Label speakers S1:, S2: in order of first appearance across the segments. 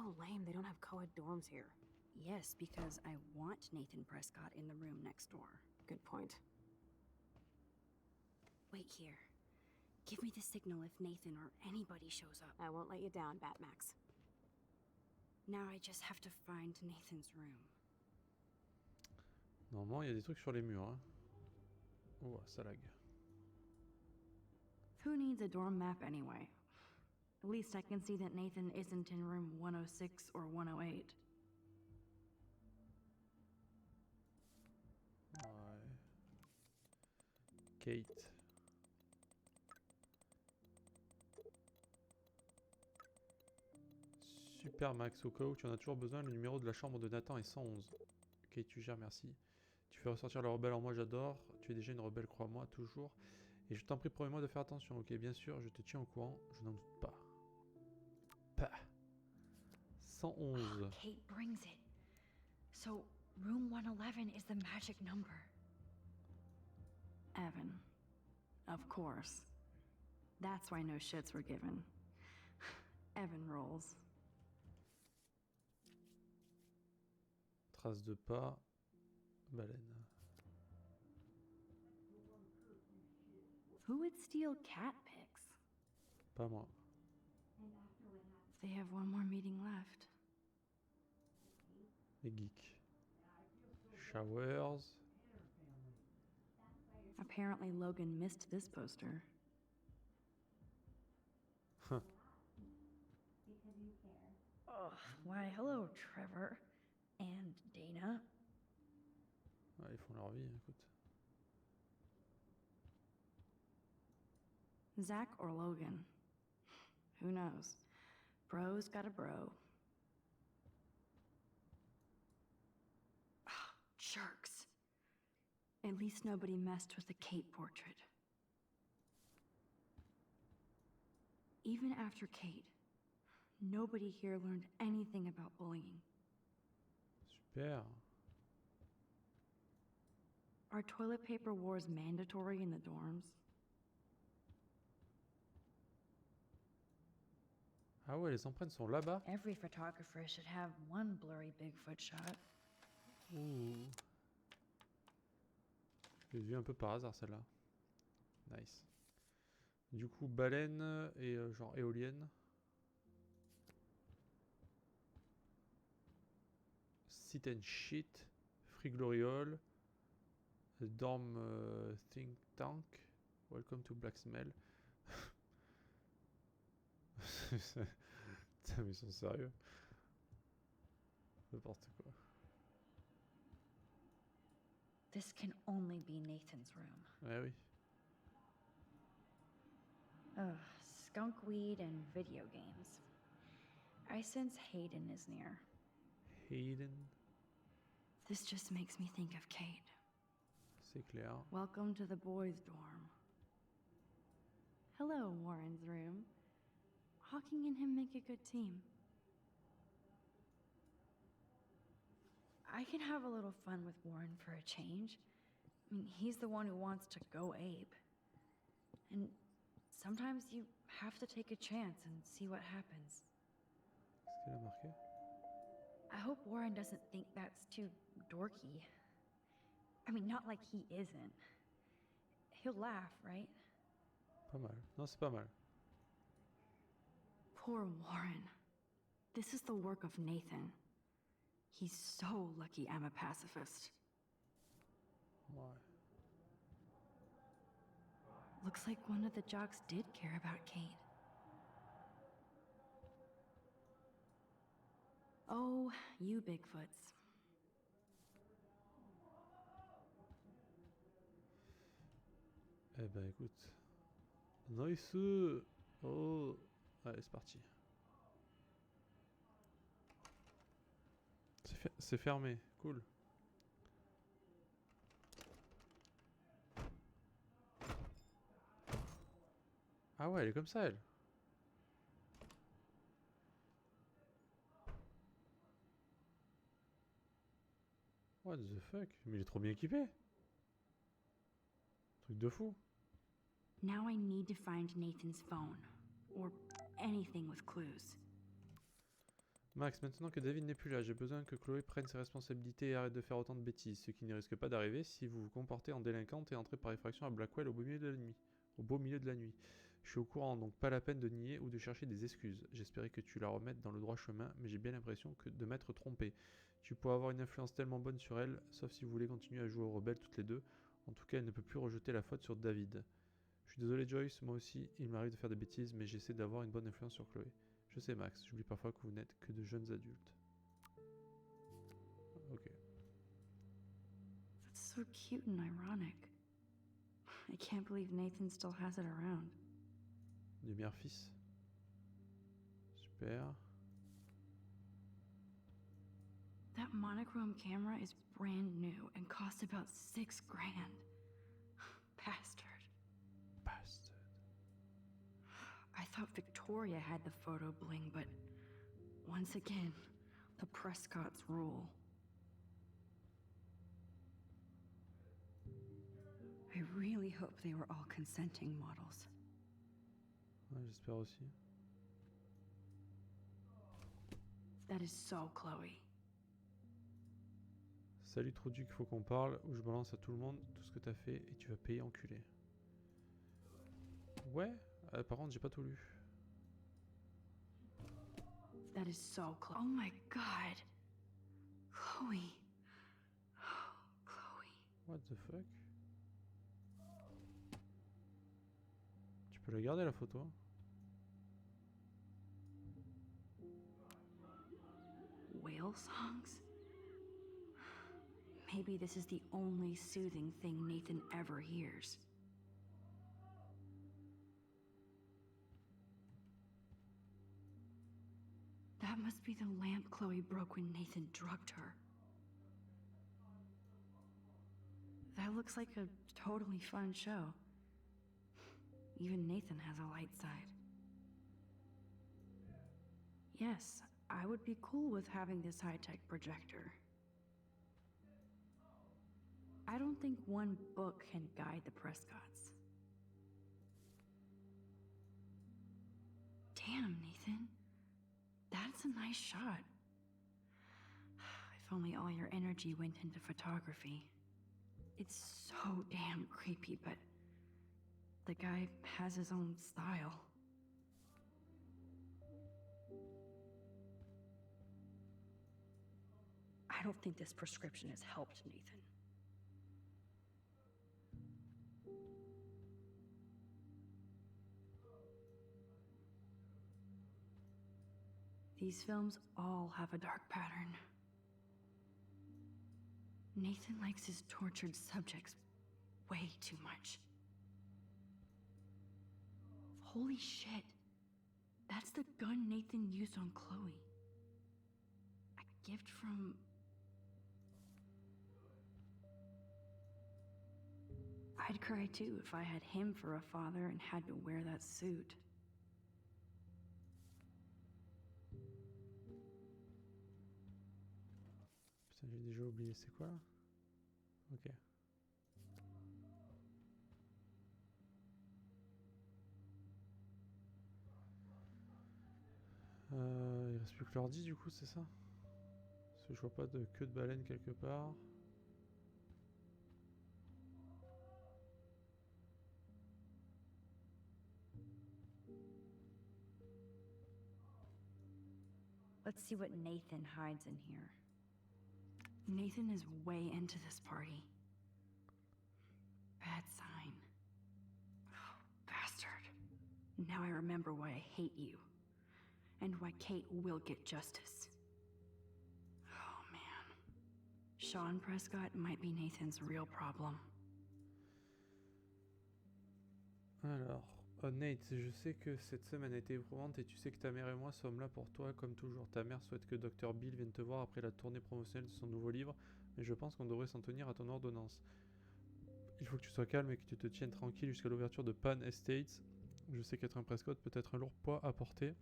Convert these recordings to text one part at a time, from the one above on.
S1: so lame they don't have co-ed dorms here.
S2: Yes, because I want Nathan Prescott in the room next door.
S1: Good point.
S2: Wait here. Give me the signal if Nathan or anybody shows up.
S1: I won't let you down, Batmax.
S2: Now I just have to find Nathan's room.
S3: Normalement, il y a des trucs sur les murs. Hein. Oh, ça lag.
S2: Who needs a dorm map anyway? At least I can see that Nathan isn't in room 106 or 108.
S3: Ouais. Kate. Super Max, au cas où tu en as toujours besoin, le numéro de la chambre de Nathan est 111. Ok, tu gères, merci. Tu fais ressortir la rebelle en moi, j'adore. Tu es déjà une rebelle, crois-moi, toujours. Et je t'en prie, promets-moi de faire attention, ok? Bien sûr, je te tiens au courant, je n'en doute pas. Pah. 111.
S2: Kate brings it. So, room 111 is the magic number. Evan. Of course. That's why no shits were given. Evan rolls.
S3: Trace de pas. Baleine.
S2: Who would steal cat pics?
S3: Pas moi.
S2: They have one more meeting left.
S3: Les geeks. Showers.
S2: Apparently Logan missed this poster.
S3: Huh.
S2: Oh, why hello, Trevor. And Dana.
S3: Ouais, ils font leur vie, écoute.
S2: Zach or Logan? Who knows? Bro's got a bro. Jerks. At least nobody messed with the Kate portrait. Even after Kate, nobody here learned anything about bullying.
S3: Super.
S2: Are toilet paper wars mandatory in the dorms?
S3: Ah ouais, les empreintes sont là-bas.
S2: Every photographer should have one blurry Bigfoot shot.
S3: Ouh. J'ai vu un peu par hasard celle-là. Nice. Du coup, baleine et genre éolienne. Sit and shit. Free Gloriole. Dorm think tank. Welcome to Black Smell. Putain, mais ils sont sérieux. N'importe quoi.
S2: This can only be Nathan's room.
S3: Ouais, oui.
S2: Ugh, skunk weed and video games. I sense Hayden is near.
S3: Hayden.
S2: This just makes me think of Kate.
S3: C'est clair.
S2: Welcome to the boys' dorm. Hello, Warren's room. Hawking and him make a good team. I can have a little fun with Warren for a change. I mean, he's the one who wants to go ape. And sometimes you have to take a chance and see what happens.
S3: Qu'est-ce qu'elle a marqué?
S2: I hope Warren doesn't think that's too dorky. I mean, not like he isn't. He'll laugh, right?
S3: Pas mal. Non, c'est pas mal.
S2: Poor Warren. This is the work of Nathan. He's so lucky I'm a pacifist.
S3: Ouais.
S2: Looks like one of the jocks did care about Kate. Oh, you Bigfoots.
S3: Eh ben écoute. Nice. Oh. Allez, c'est parti. C'est fermé. Cool. Ah ouais, elle est comme ça, elle. What the fuck? Mais il est trop bien équipé. Truc de fou.
S2: Now I need to find Nathan's phone. Or anything with clues.
S3: Max, maintenant que David n'est plus là, j'ai besoin que Chloé prenne ses responsabilités et arrête de faire autant de bêtises, ce qui ne risque pas d'arriver si vous vous comportez en délinquante et entrez par effraction à Blackwell au beau milieu de la nuit. Je suis au courant, donc pas la peine de nier ou de chercher des excuses. J'espérais que tu la remettes dans le droit chemin, mais j'ai bien l'impression de m'être trompé. Tu pourrais avoir une influence tellement bonne sur elle, sauf si vous voulez continuer à jouer aux rebelles toutes les deux. En tout cas, elle ne peut plus rejeter la faute sur David. Je suis désolé Joyce, moi aussi, il m'arrive de faire des bêtises, mais j'essaie d'avoir une bonne influence sur Chloé. Je sais Max, j'oublie parfois que vous n'êtes que de jeunes adultes. Ok.
S2: That's so cute and ironic. I can't believe Nathan still has it around.
S3: Du mère-fils. Super.
S2: That monochrome camera is brand new and cost about $6 grand. Bastard.
S3: Bastard.
S2: I thought Victoria had the photo bling, but once again, the Prescotts rule. I really hope they were all consenting models.
S3: Ouais, j'espère aussi.
S2: That is so Chloe.
S3: Salut Trouduc, faut qu'on parle, ou je balance à tout le monde tout ce que t'as fait et tu vas payer enculé. Ouais, par contre j'ai pas tout lu.
S2: That is so Chloe. Oh my god. Chloe. Chloe.
S3: What the fuck? Tu peux la garder la photo.
S2: Whale songs? Maybe this is the only soothing thing Nathan ever hears. That must be the lamp Chloe broke when Nathan drugged her. That looks like a totally fun show. Even Nathan has a light side. Yes, I would be cool with having this high-tech projector. I don't think one book can guide the Prescotts. Damn, Nathan. That's a nice shot. If only all your energy went into photography. It's so damn creepy, but the guy has his own style. I don't think this prescription has helped, Nathan. These films all have a dark pattern. Nathan likes his tortured subjects way too much. Holy shit. That's the gun Nathan used on Chloe. A gift from... I'd cry too if I had him for a father and had to wear that suit.
S3: Putain, j'ai déjà oublié, c'est quoi là? Ok. Il reste plus que l'ordi du coup, c'est ça? Parce que je vois pas de queue de baleine quelque part.
S2: Let's see what Nathan hides in here. Nathan is way into this party. Bad sign. Oh, bastard. Now I remember why I hate you. And why Kate will get justice. Oh, man. Sean Prescott might be Nathan's real problem.
S3: Alors, Nate, je sais que cette semaine a été éprouvante et tu sais que ta mère et moi sommes là pour toi comme toujours. Ta mère souhaite que Dr Bill vienne te voir après la tournée promotionnelle de son nouveau livre, mais je pense qu'on devrait s'en tenir à ton ordonnance. Il faut que tu sois calme et que tu te tiennes tranquille jusqu'à l'ouverture de Pan Estates. Je sais qu'être un Prescott peut être un lourd poids à porter,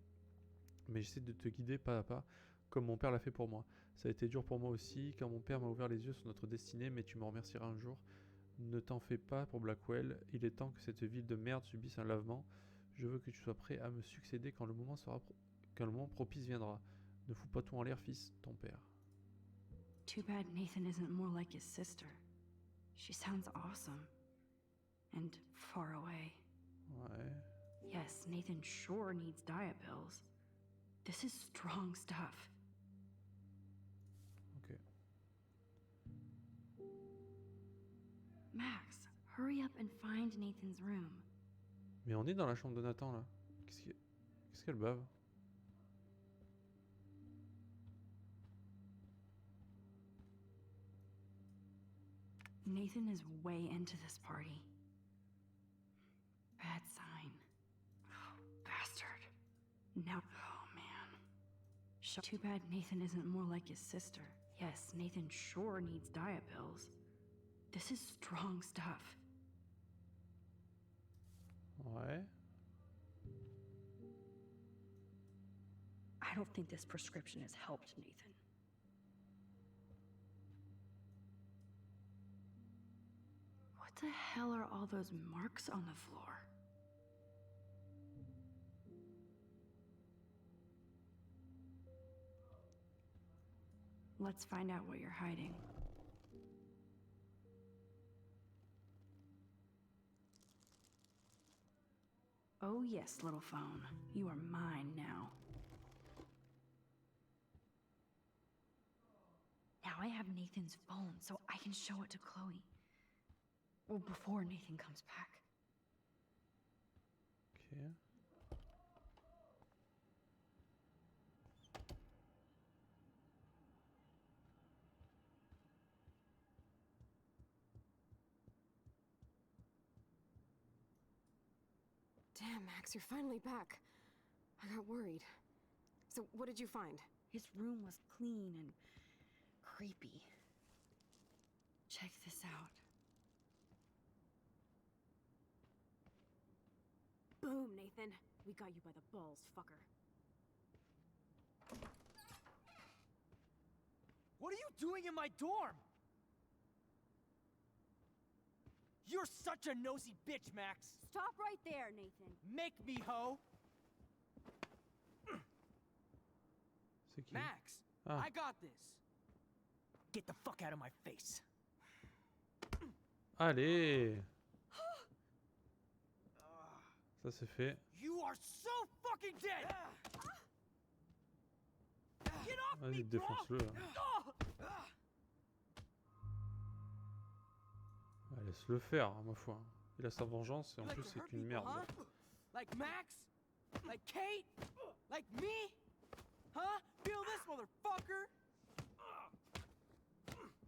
S3: mais j'essaie de te guider pas à pas, comme mon père l'a fait pour moi. Ça a été dur pour moi aussi, quand mon père m'a ouvert les yeux sur notre destinée, mais tu me remercieras un jour. Ne t'en fais pas pour Blackwell, il est temps que cette ville de merde subisse un lavement. Je veux que tu sois prêt à me succéder quand le moment propice viendra. Ne fous pas tout en l'air, fils, ton père.
S2: Too bad Nathan isn't more like his sister. She sounds awesome. And far away.
S3: Ouais.
S2: Yes, Nathan sure needs diet pills. This is strong stuff.
S3: Ok.
S2: Max, hurry up and find Nathan's room.
S3: Mais on est dans la chambre de Nathan, là. Qu'est-ce qu'elle bave?
S2: Nathan is way into this party. Bad sign. Oh, bastard. Now, oh man. Too bad Nathan isn't more like his sister. Yes, Nathan sure needs diet pills. This is strong stuff.
S3: Ouais.
S2: I don't think this prescription has helped Nathan. What the hell are all those marks on the floor? Let's find out what you're hiding. Oh yes, little phone. You are mine now. Now I have Nathan's phone, so I can show it to Chloe. Well, before Nathan comes back.
S3: Ok.
S1: Damn, Max, you're finally back. I got worried. So, what did you find?
S2: His room was clean and creepy. Check this out.
S1: Boom, Nathan. We got you by the balls, fucker.
S4: What are you doing in my dorm? You're such a nosy bitch, Max.
S1: Stop right there, Nathan.
S4: Make me, ho.
S3: C'est qui?
S4: Max,
S3: Ah.
S4: I got this. Get the fuck out of my face.
S3: Allez! Ça c'est fait.
S4: You are so fucking dead. Get off me,
S3: Vas-y,
S4: bro.
S3: défonce-le. Ah, laisse-le faire, hein, ma foi. Il a sa vengeance et en
S4: You like
S3: plus
S4: to
S3: c'est
S4: hurt
S3: une
S4: people,
S3: merde.
S4: huh? Like Max? Like Kate? Like me? Huh? Feel this, motherfucker?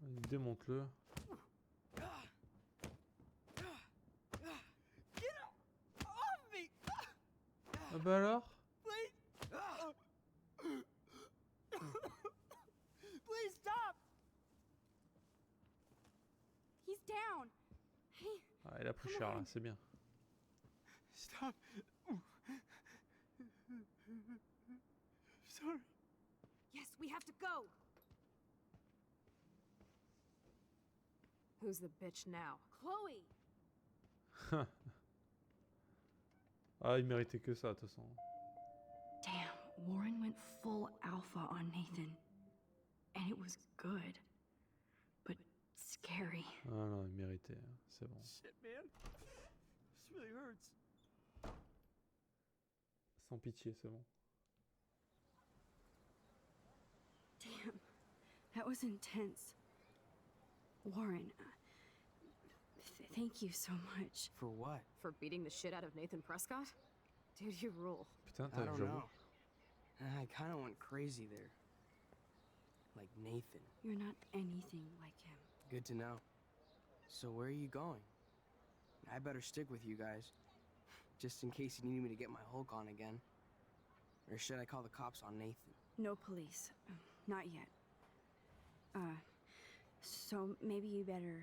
S3: Vas-y, démonte-le.
S4: Get off me!
S3: Ah bah alors?
S4: Please! Please stop!
S1: He's down. Hey,
S3: Ah, il a pris cher là, c'est bien.
S4: Stop. Sorry.
S1: yes, we have to go. Who's the bitch now? Chloe!
S3: Ah, il méritait que ça, de toute façon.
S2: Damn, Warren went full alpha on Nathan. And it was good. But scary.
S3: Ah non, il méritait, hein, c'est bon.
S4: Shit, man. This really hurts.
S3: Sans pitié, c'est bon.
S2: Damn, that was intense. Warren, thank you so much.
S4: For what?
S1: For beating the shit out of Nathan Prescott? Dude, you rule.
S3: Putain,
S4: I don't
S3: j'avoue.
S4: know. I kind of went crazy there. Like Nathan.
S2: You're not anything like him.
S4: Good to know. So where are you going? I better stick with you guys. Just in case you need me to get my Hulk on again. Or should I call the cops on Nathan?
S2: No police. Not yet. So maybe you better,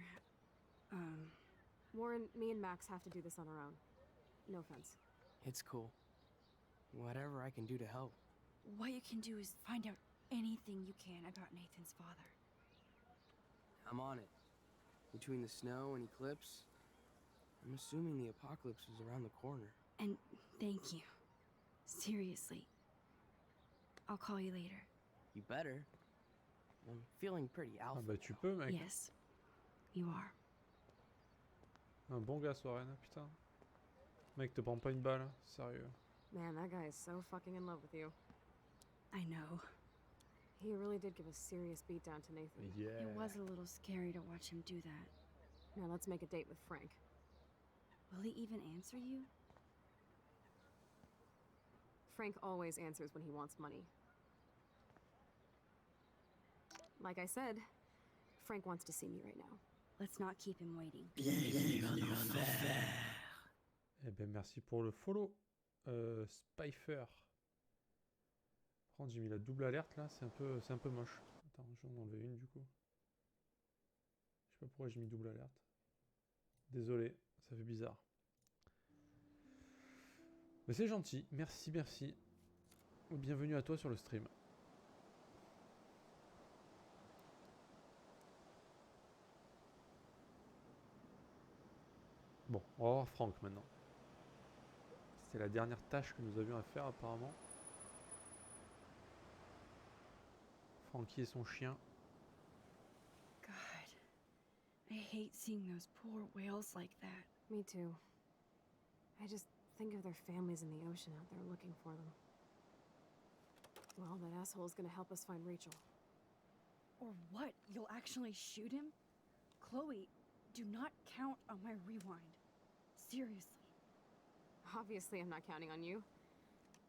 S1: Warren, me and Max have to do this on our own. No offense.
S4: It's cool. Whatever I can do to help.
S2: what you can do is find out anything you can about Nathan's father.
S4: I'm on it. Between the snow and eclipse, I'm assuming the apocalypse is around the corner.
S2: And thank you. Seriously. I'll call you later.
S4: You better. I'm feeling pretty
S3: Ah
S4: alpha.
S3: bah tu
S4: now.
S3: peux mec.
S2: Yes, you are.
S3: Un bon gars Soren, putain. Mec te prends pas une balle, hein, sérieux.
S1: Man, that guy is so fucking in love with you.
S2: I know.
S1: He really did give a serious beatdown to Nathan.
S3: Yeah.
S2: It was a little scary to watch him do that.
S1: Now let's make a date with Frank.
S2: Will he even answer you?
S1: Frank always answers when he wants money. Like I said, Frank wants to see me right now.
S2: Let's not keep him waiting.
S3: Eh ben merci pour le follow. Spyfer. Prends, j'ai mis la double alerte là, c'est un peu moche. Attends, je vais en enlever une du coup. Je sais pas pourquoi j'ai mis double alerte. Désolé, ça fait bizarre. Mais c'est gentil, merci, merci. Bienvenue à toi sur le stream. Bon, on va voir Frank maintenant. C'est la dernière tâche que nous avions à faire apparemment. Frankie et son chien.
S2: God, I hate seeing those poor whales like that.
S1: Me too. I just think of their families in the ocean out there looking for them. Well, that asshole's gonna help us find Rachel.
S2: Or what? You'll actually shoot him? Chloe, do not count on my rewind. Seriously.
S1: Obviously, I'm not counting on you.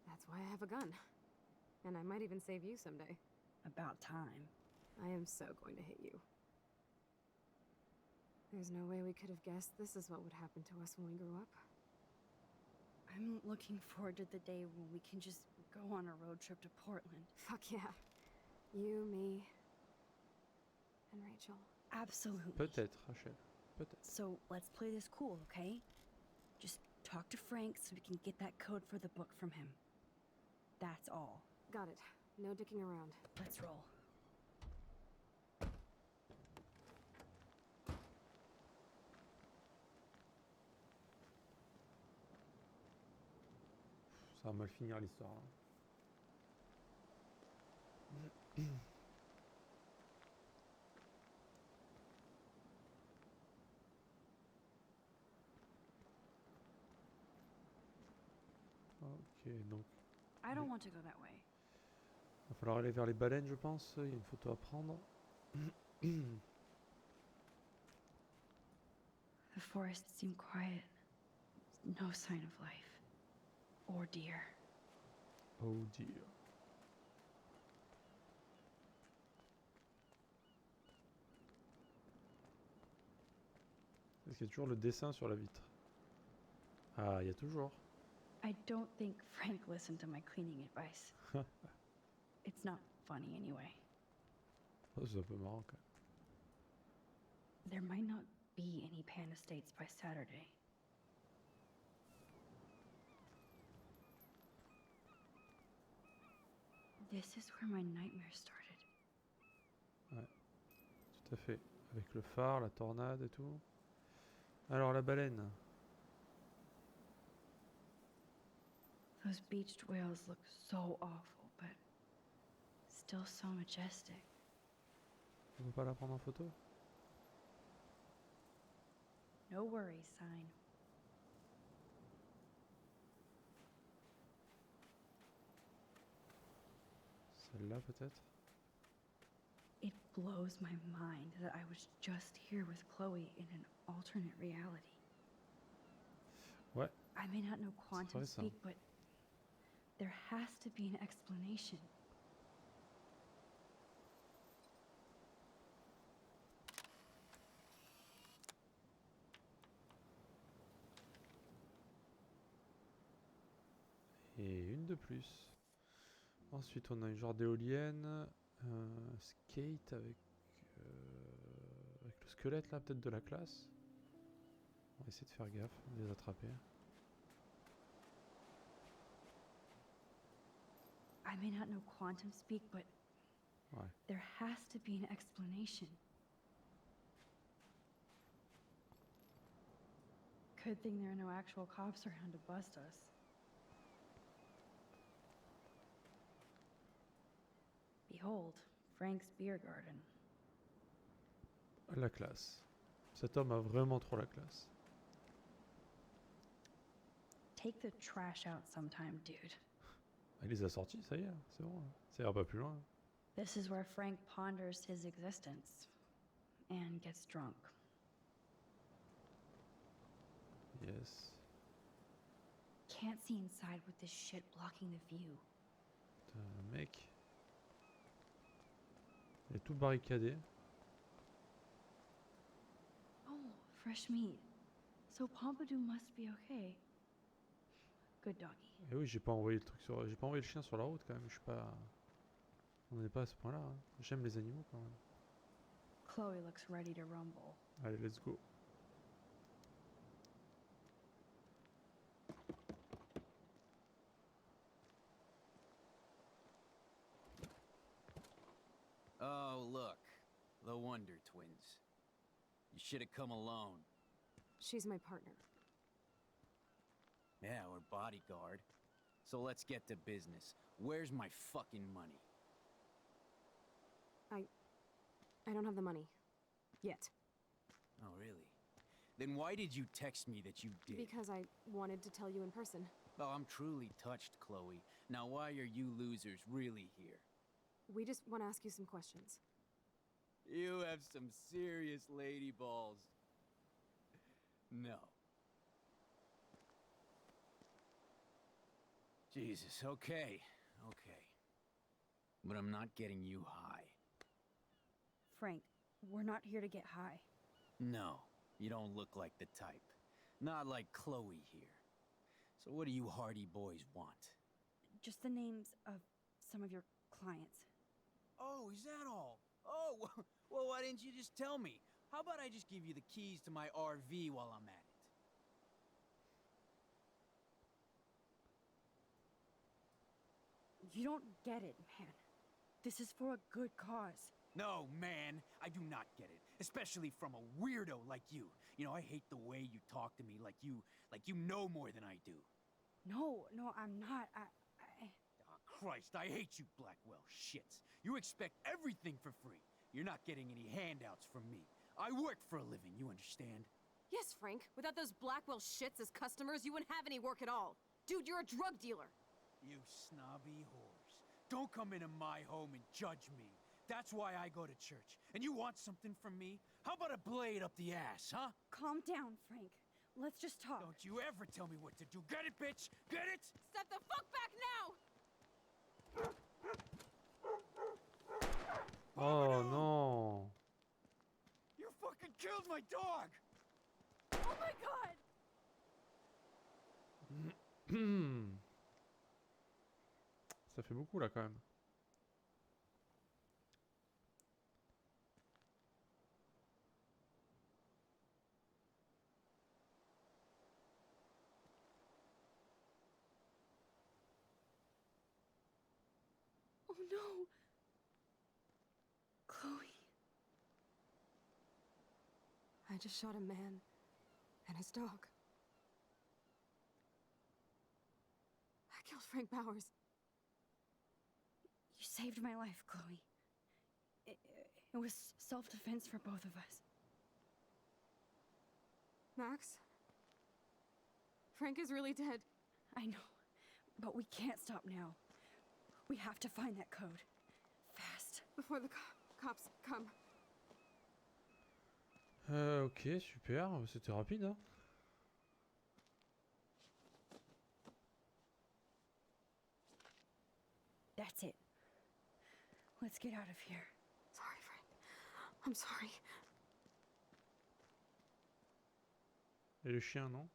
S1: That's why I have a gun. And I might even save you someday.
S2: About time.
S1: I am so going to hit you. There's no way we could have guessed this is what would happen to us when we grew up.
S2: I'm looking forward to the day when we can just go on a road trip to Portland.
S1: Fuck yeah. You, me, and Rachel.
S2: Absolutely.
S3: Peut-être, Rachel. Peut-être.
S2: So let's play this cool, okay? Just talk to Frank so we can get that code for the book from him. That's all.
S1: Got it. No dicking around.
S2: Let's roll.
S3: Ça va mal finir l'histoire là. Ok, donc
S2: I don't want to go that way.
S3: va falloir aller vers les baleines, je pense. Il y a une photo à prendre.
S2: The forest seemed quiet. No sign of life. Or deer.
S3: Oh dear. Est-ce qu'il y a toujours le dessin sur la vitre? Ah, il y a toujours.
S2: I don't think Frank listened to my cleaning advice. It's not funny anyway.
S3: Oh, c'est un peu marrant quand même.
S2: There might not be any Pan Estates by Saturday. This is where my nightmare started.
S3: Tout à fait. Avec le phare, la tornade et tout. Alors la baleine.
S2: Those beached whales look so awful, but still so majestic.
S3: On peut pas la prendre en photo?
S2: No worries sign.
S3: Celle-là peut-être?
S2: It blows my mind that I was just here with Chloe in an alternate reality.
S3: Ouais.
S2: I may not know quantum
S3: vrai, ça.
S2: speak, but there has to be an explanation.
S3: Et une de plus. Ensuite on a une genre d'éolienne. Skate avec le squelette là peut-être de la classe. On va essayer de faire gaffe, de les attraper.
S2: I may not know quantum speak, but
S3: Ouais.
S2: there has to be an explanation. Good thing there are no actual cops around to bust us. Be Behold, Frank's beer garden.
S3: La classe. Cet homme a vraiment trop la classe.
S2: Take the trash out sometime, dude.
S3: Il les a sortis, ça y est, c'est bon. Ça ira pas plus loin.
S2: This is where Frank ponders his existence and gets drunk.
S3: Yes.
S2: Can't see inside with this shit blocking the view.
S3: Putain, le mec. Il est tout barricadé.
S2: Oh, fresh meat. So Pompidou must be okay. Good doggy.
S3: Et oui, j'ai pas envoyé le truc sur. J'ai pas envoyé le chien sur la route quand même. Je suis pas. On n'est pas à ce point-là. Hein. J'aime les animaux quand même.
S2: Chloe looks ready to rumble.
S3: Allez, let's go.
S5: Oh, look. The Wonder Twins. You should have come alone.
S1: She's my partner.
S5: Yeah, or bodyguard. So let's get to business. Where's my fucking money?
S1: I don't have the money. Yet.
S5: Oh, really? Then why did you text me that you did?
S1: Because I wanted to tell you in person.
S5: Oh, I'm truly touched, Chloe. Now why are you losers really here?
S1: We just want to ask you some questions.
S5: You have some serious lady balls. No. Jesus, okay. Okay. But I'm not getting you high.
S2: Frank, we're not here to get high.
S5: No, you don't look like the type. Not like Chloe here. So what do you hardy boys want?
S2: Just the names of some of your clients.
S5: Oh, is that all? Oh, well, why didn't you just tell me? How about I just give you the keys to my RV while I'm at it?
S2: You don't get it, man. This is for a good cause.
S5: No, man, I do not get it. Especially from a weirdo like you. You know, I hate the way you talk to me like you know more than I do.
S2: No, I'm not.
S5: Oh, Christ, I hate you Blackwell shits. You expect everything for free. You're not getting any handouts from me. I work for a living, you understand?
S1: Yes, Frank. Without those Blackwell shits as customers, you wouldn't have any work at all. Dude, you're a drug dealer.
S5: You snobby whores. Don't come into my home and judge me. That's why I go to church. And you want something from me? How about a blade up the ass, huh?
S2: Calm down, Frank. Let's just talk.
S5: Don't you ever tell me what to do. Get it, bitch? Get it?
S1: Step the fuck back now!
S3: Oh non!
S5: You fucking killed my dog!
S1: Oh my god!
S3: Ça fait beaucoup là quand même.
S2: Oh no! Chloe.
S1: I just shot a man and his dog. I killed Frank Bowers.
S2: You saved my life, Chloe. It was self-defense for both of us.
S1: Max? Frank is really dead.
S2: I know, but we can't stop now. We have to find that code. Fast.
S1: Before the cops come.
S3: Ok, super, c'était rapide hein.
S2: That's it. Let's get out of here.
S1: Sorry, Frank. I'm sorry.
S3: Et le chien, non?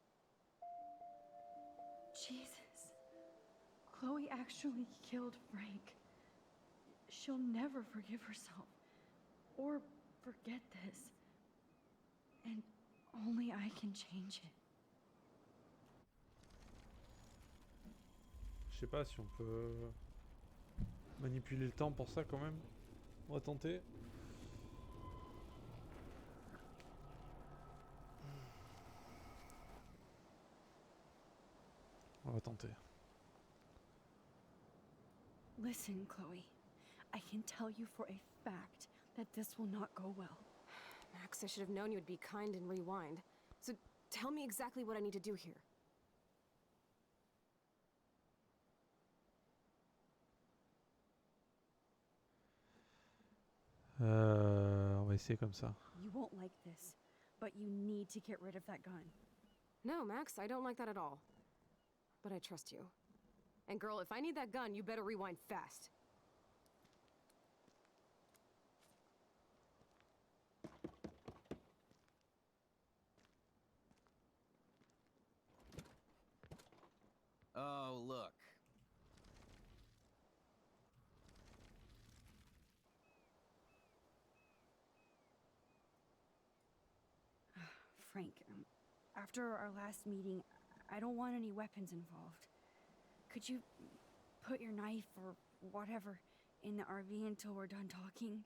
S2: Jesus. Chloe actually killed Frank. She'll never forgive herself. Or forget this. And only I can change it.
S3: Je sais pas si on peut manipuler le temps pour ça quand même. On va tenter. On va tenter.
S2: Listen, Chloe. I can tell you for a fact that this will not go well.
S1: Max, I should have known you would be kind and rewind. So tell me exactly what I need to do here.
S3: On va essayer comme ça.
S2: You won't like this, but you need to get rid of that gun.
S1: No, Max, I don't like that at all. But I trust you. And girl, if I need that gun, you better rewind fast.
S5: Oh, look.
S2: Frank, after our last meeting, I don't want any weapons involved. Could you put your knife or whatever in the RV until we're done talking?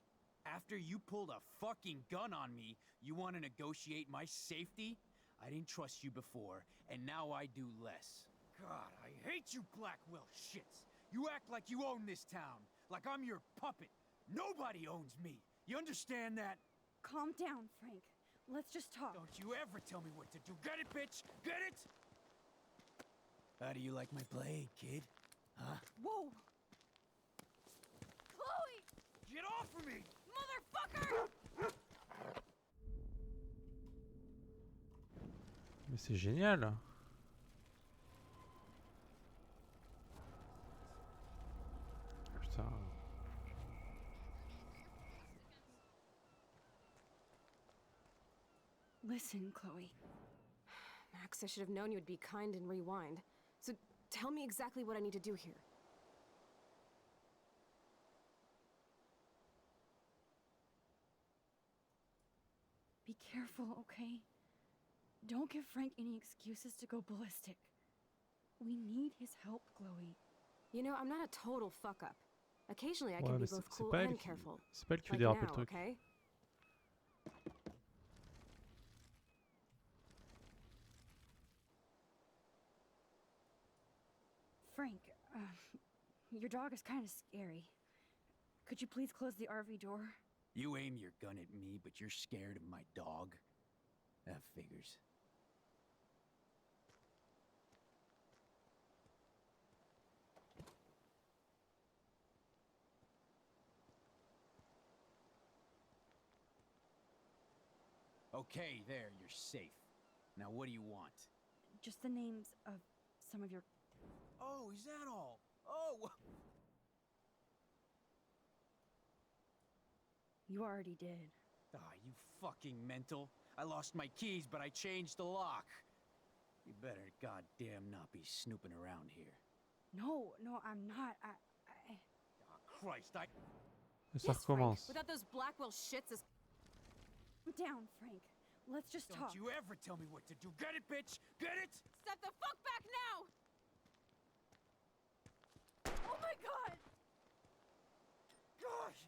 S5: After you pulled a fucking gun on me, you want to negotiate my safety? I didn't trust you before, and now I do less. God, I hate you Blackwell shits! You act like you own this town, like I'm your puppet. Nobody owns me. You understand that?
S2: Calm down, Frank. Let's just talk.
S5: Don't you ever tell me what to do. Get it, bitch? Get it? How do you like my blade, kid? Huh?
S2: Whoa! Chloe!
S5: Get off of me!
S2: Motherfucker!
S3: Mais c'est génial. Putain.
S2: Listen, Chloe.
S1: Max, I should have known you would be kind and rewind. So tell me exactly what I need to do here.
S2: Be careful, okay? Don't give Frank any excuses to go ballistic. We need his help, Chloe.
S1: You know, I'm not a total fuck-up. Occasionally I
S3: Ouais,
S1: can be
S3: mais
S1: both
S3: c'est
S1: cool
S3: pas elle
S1: and
S3: qui,
S1: careful.
S3: c'est pas elle qui fait
S1: Like
S3: déraper le
S1: now,
S3: truc.
S1: okay?
S2: Frank, your dog is kind of scary. Could you please close the RV door?
S5: You aim your gun at me, but you're scared of my dog? That figures. Okay, there, you're safe. Now what do you want?
S2: Just the names of some of your...
S5: Oh, is that all? Oh!
S2: You already did.
S5: Ah, you fucking mental. I lost my keys, but I changed the lock. You better goddamn not be snooping around here.
S2: No, I'm not.
S5: Oh, Christ, I...
S3: Et ça
S1: Yes, Frank.
S3: recommence.
S1: Without those Blackwell shits as...
S2: Calm down, Frank. Let's just
S5: Don't
S2: talk.
S5: you ever tell me what to do. Get it, bitch? Get it?
S1: Step the fuck back now!
S2: Oh my god!
S5: Gosh!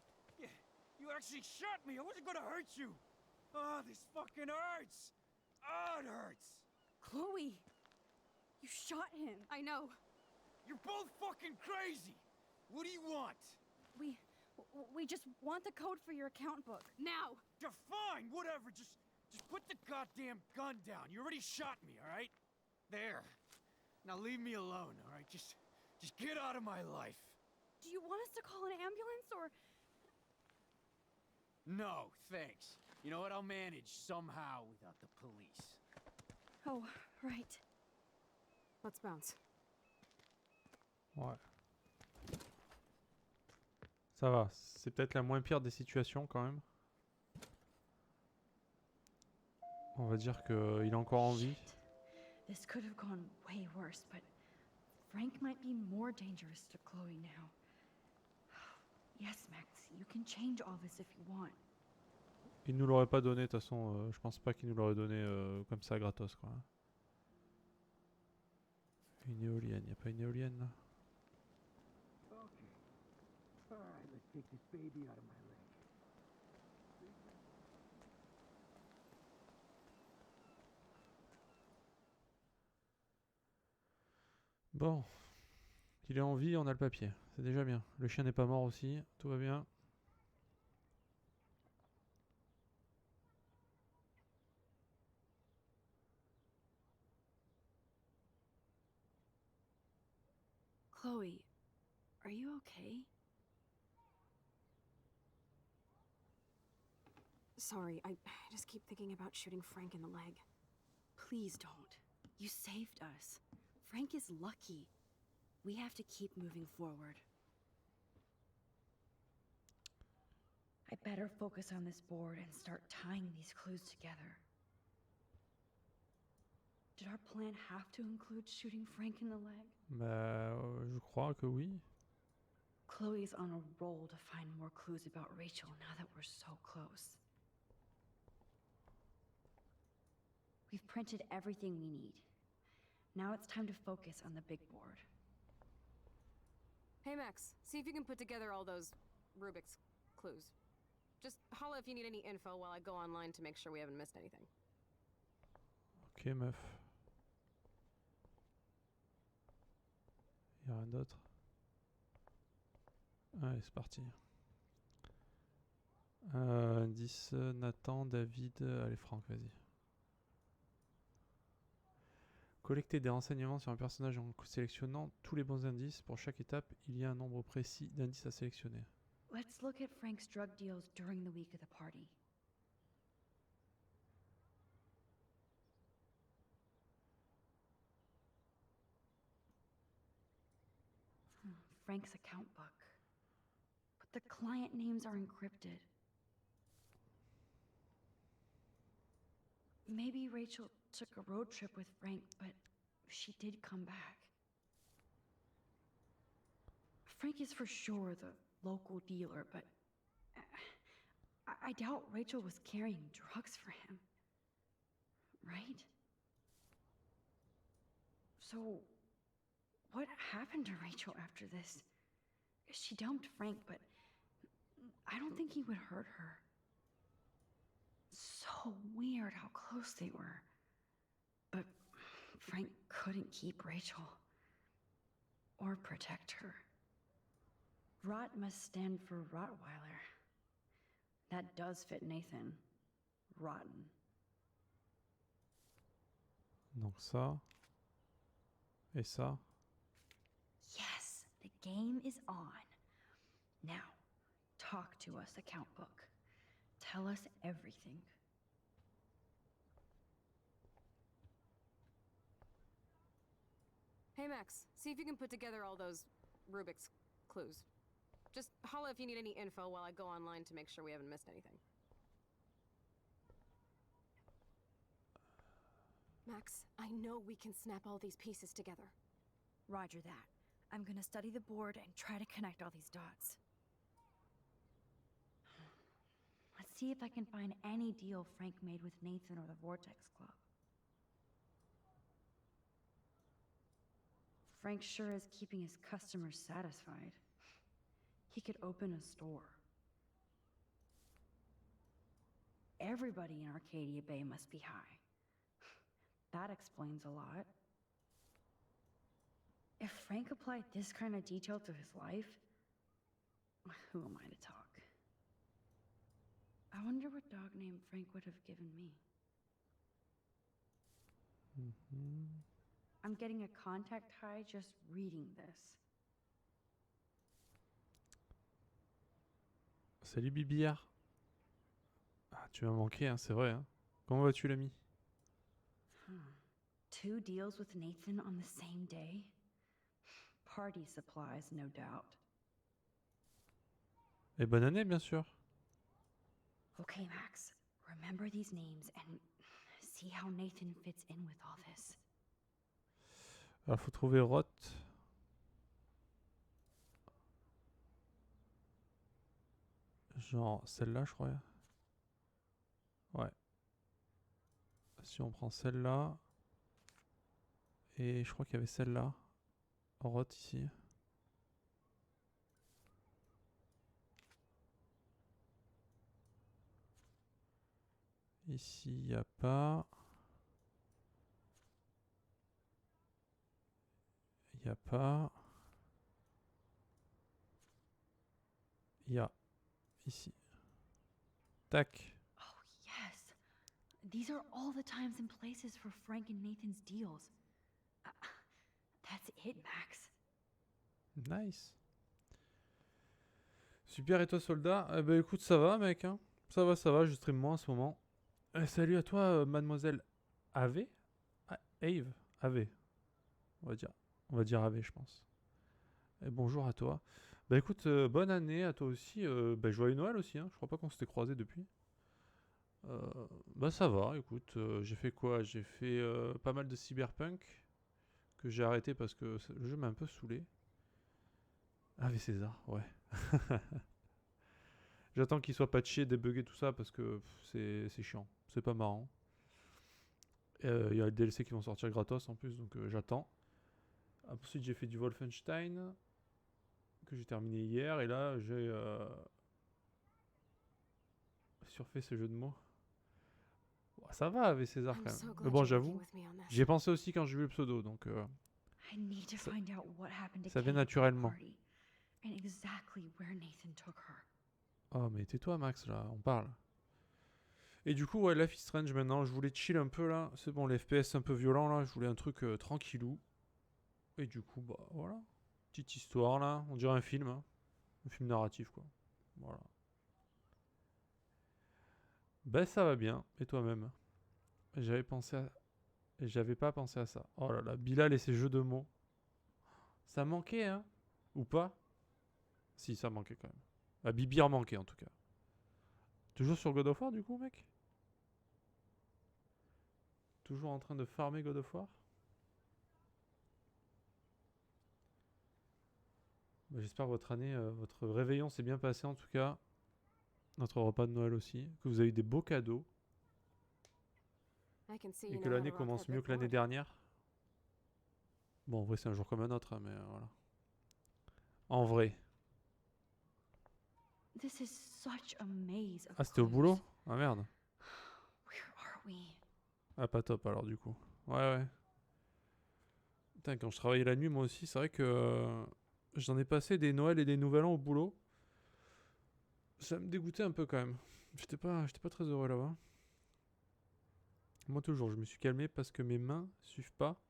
S5: You actually shot me. I wasn't gonna hurt you. Oh, this fucking hurts. Oh, it hurts.
S2: Chloe! You shot him.
S1: I know.
S5: You're both fucking crazy. What do you want?
S2: We just want the code for your account book.
S1: Now!
S5: You're fine, whatever. Just put the goddamn gun down. You already shot me, all right? There. Now leave me alone, all right? Just get out of my life.
S2: Do you want us to call an ambulance or...
S5: No, thanks. You know what? I'll manage somehow without the police.
S2: Oh, right.
S1: Let's bounce.
S3: Ouais. Ça va. C'est peut-être la moins pire des situations quand même. On va dire qu'il est encore en vie.
S2: Shit. This could have gone way worse, but Frank might be more dangerous to Chloe now. Yes, Max, you can change all this if you want.
S3: Il nous l'aurait pas donné, de toute façon, je pense pas qu'il nous l'aurait donné comme ça gratos quoi. Une éolienne, y a pas une éolienne là?
S5: Okay. All right, let's take this baby out of my leg.
S3: Bon, il est en vie, on a le papier, c'est déjà bien. Le chien n'est pas mort aussi, tout va bien.
S2: Chloe, are you okay?
S1: Sorry, I just keep thinking about shooting Frank in the leg.
S2: Please don't. You saved us. Frank is lucky. We have to keep moving forward. I better focus on this board and start tying these clues together. Did our plan have to include shooting Frank in the leg?
S3: Bah, je crois que oui.
S2: Chloe's on a roll to find more clues about Rachel now that we're so close. We've printed everything we need. Now it's time to focus on the big board.
S1: Hey Max, see if you can put together all those Rubik's clues. Just holla if you need any info while I go online to make sure we haven't missed anything.
S3: Ok meuf. Y'a rien d'autre. Allez, c'est parti. 10, Nathan, David, allez Franck, vas-y. Collecter des renseignements sur un personnage en sélectionnant tous les bons indices. Pour chaque étape, il y a un nombre précis d'indices à sélectionner.
S2: Let's look at Frank's drug deals during the week of the party. Frank's account book. But the client names are encrypted. Maybe Rachel took a road trip with Frank, but she did come back. Frank is for sure the local dealer, but I doubt Rachel was carrying drugs for him. Right? So, what happened to Rachel after this? She dumped Frank, but I don't think he would hurt her. So weird how close they were. But Frank couldn't keep Rachel. Or protect her. Rot must stand for Rottweiler. That does fit Nathan. Rotten.
S3: Donc ça. Et ça.
S2: Yes, the game is on. Now, talk to us, account book. Tell us everything.
S1: Hey Max, see if you can put together all those Rubik's clues. Just holla if you need any info while I go online to make sure we haven't missed anything. Max, I know we can snap all these pieces together.
S2: Roger that. I'm gonna study the board and try to connect all these dots. Let's see if I can find any deal Frank made with Nathan or the Vortex Club. Frank sure is keeping his customers satisfied. He could open a store. Everybody in Arcadia Bay must be high. That explains a lot. If Frank applied this kind of detail to his life, who am I to talk? I wonder what dog name Frank would have given me. I'm getting a contact high just reading this.
S3: Salut Bibillard. Ah, tu m'as manqué, hein, c'est vrai. Hein. Comment vas-tu l'ami?
S2: 2 deals with Nathan on the same day? Party supplies, no doubt.
S3: Et bonne année, bien sûr.
S2: Okay, Max, remember these names and see how Nathan fits in with all this.
S3: Alors, faut trouver Roth. Genre celle-là, je crois. Ouais. Si on prend celle-là. Et je crois qu'il y avait celle-là. Roth ici. Ici, il n'y a pas. Il n'y a pas. Il y a ici. Tac.
S2: Oh, yes. These are all the times and places for Frank and Nathan's deals. That's it, Max.
S3: Nice. Super, et toi, soldat? Eh ben écoute, ça va, mec. Hein, ça va, je stream moins en ce moment. Salut à toi, mademoiselle Ave? Ah, Ave? Ave. On va dire Ave, je pense. Et bonjour à toi. Bah écoute, bonne année à toi aussi. Bah, joyeux Noël aussi, hein. Je crois pas qu'on s'était croisés depuis. Bah ça va, écoute. J'ai fait quoi? J'ai fait pas mal de Cyberpunk. Que j'ai arrêté parce que le jeu m'a un peu saoulé. Ave César, ouais. J'attends qu'il soit patché, débugué, tout ça, parce que c'est chiant. C'est pas marrant. Il y a les DLC qui vont sortir gratos en plus, donc j'attends. Ensuite, j'ai fait du Wolfenstein, que j'ai terminé hier, et là, j'ai surfait ce jeu de mots. Bon, ça va avec César
S1: I'm
S3: quand même.
S1: so
S3: Mais
S1: glad
S3: bon,
S1: you're working
S3: j'avoue,
S1: with me on this.
S3: j'y ai pensé aussi quand j'ai vu le pseudo, donc
S2: I need to find out what happened to
S3: ça vient
S2: Kate at that
S3: naturellement.
S2: party and exactly where Nathan took her.
S3: Oh, mais tais-toi, Max, là, on parle. Et du coup, ouais, Life is Strange maintenant, je voulais chill un peu là. C'est bon, les FPS un peu violents là, je voulais un truc tranquillou. Et du coup, bah voilà. Petite histoire là, on dirait un film. Hein. Un film narratif quoi. Voilà. Ben ça va bien. Et toi-même? J'avais pas pensé à ça. Oh là là, Bilal et ses jeux de mots. Ça manquait, hein? Ou pas? Si, ça manquait quand même. Ah, Bibir manquait en tout cas. Toujours sur God of War du coup, mec? Toujours en train de farmer God of War? Bah, j'espère que votre année, votre réveillon s'est bien passé en tout cas. Notre repas de Noël aussi. Que vous avez eu des beaux cadeaux.
S1: I can see
S3: Et
S1: you
S3: que
S1: know how
S3: l'année
S1: to rock
S3: commence
S1: that
S3: mieux
S1: big
S3: que l'année
S1: board.
S3: dernière. Bon, en vrai, c'est un jour comme un autre, hein, mais voilà. En vrai.
S2: This is such a maze of
S3: Ah, c'était au
S2: clues.
S3: boulot? Ah merde.
S2: Where are we?
S3: Ah, pas top alors du coup. Ouais, ouais. Putain, quand je travaillais la nuit, moi aussi, c'est vrai que j'en ai passé des Noëls et des Nouvel An au boulot. Ça me dégoûtait un peu quand même. J'étais pas très heureux là-bas. Moi toujours, je me suis calmé parce que mes mains suivent pas.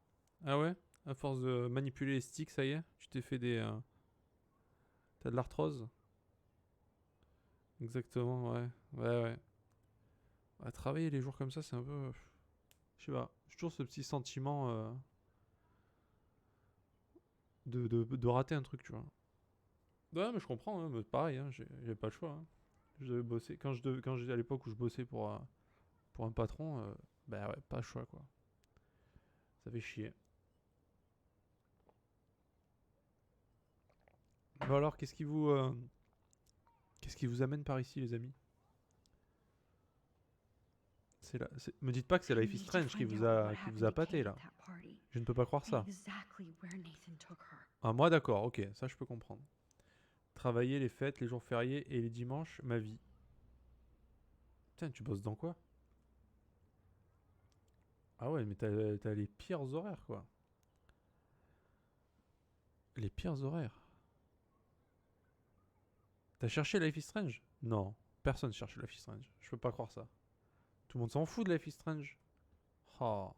S3: Ah ouais? À force de manipuler les sticks, ça y est? Tu t'es fait des... T'as de l'arthrose? Exactement, ouais. Ouais, ouais. Ouais, travailler les jours comme ça, c'est un peu... Je sais pas. J'ai toujours ce petit sentiment de rater un truc, tu vois. Ouais, mais je comprends, hein, mais pareil, hein, j'avais pas le choix. Hein. Je devais bosser. Quand j'étais à l'époque où je bossais pour un patron, bah ouais, pas le choix, quoi. Ça fait chier. Bon alors, qu'est-ce qui vous amène par ici, les amis? Me dites pas que c'est
S2: I
S3: Life is
S2: need to
S3: Strange qui
S2: find
S3: vous
S2: out
S3: a,
S2: what
S3: qui vous
S2: happened
S3: a
S2: to
S3: pâté,
S2: Kate
S3: là.
S2: at that party
S3: Je ne peux pas croire
S2: and
S3: ça.
S2: exactly where Nathan took her.
S3: Ah, moi, d'accord, ok, ça je peux comprendre. Travailler les fêtes, les jours fériés et les dimanches, ma vie. Putain, tu bosses dans quoi? Ah ouais, mais t'as les pires horaires, quoi. Les pires horaires. T'as cherché Life is Strange? Non, personne cherche Life is Strange. Je peux pas croire ça. Tout le monde s'en fout de Life is Strange. Oh.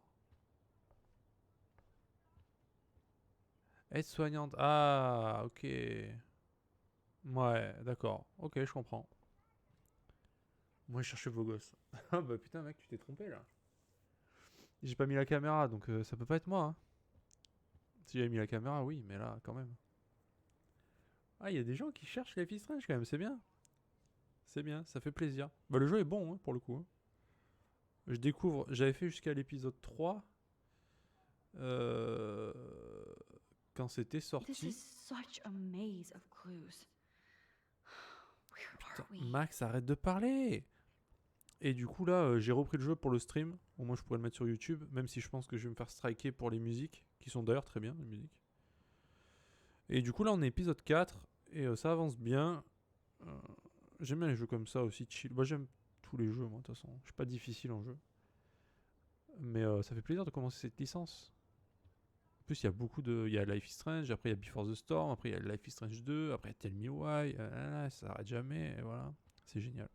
S3: Aide-soignante. Ah, ok. Ouais, d'accord. Ok, je comprends. Moi, je cherchais vos gosses. Ah bah putain, mec, tu t'es trompé là. J'ai pas mis la caméra, donc ça peut pas être moi. Hein. Si j'avais mis la caméra, oui, mais là, quand même. Ah, il y a des gens qui cherchent Life is Strange quand même, c'est bien. C'est bien, ça fait plaisir. Bah, le jeu est bon, hein, pour le coup. Hein. Je découvre, j'avais fait jusqu'à l'épisode 3. Euh, quand c'était
S2: This
S3: sorti.
S2: is such a maze of clues. Where
S3: Putain,
S2: are we?
S3: Max, arrête de parler. Et du coup, là, j'ai repris le jeu pour le stream. Au moins, je pourrais le mettre sur YouTube. Même si je pense que je vais me faire striker pour les musiques. Qui sont d'ailleurs très bien, les musiques. Et du coup, là, on est épisode 4. Et ça avance bien. J'aime bien les jeux comme ça aussi, chill. Moi, j'aime tous les jeux, moi, de toute façon. Je suis pas difficile en jeu. Mais ça fait plaisir de commencer cette licence. plus, il y a beaucoup de... Il y a Life is Strange, après il y a Before the Storm, après il y a Life is Strange 2, après il y a Tell Me Why, ça s'arrête jamais, et voilà. C'est génial.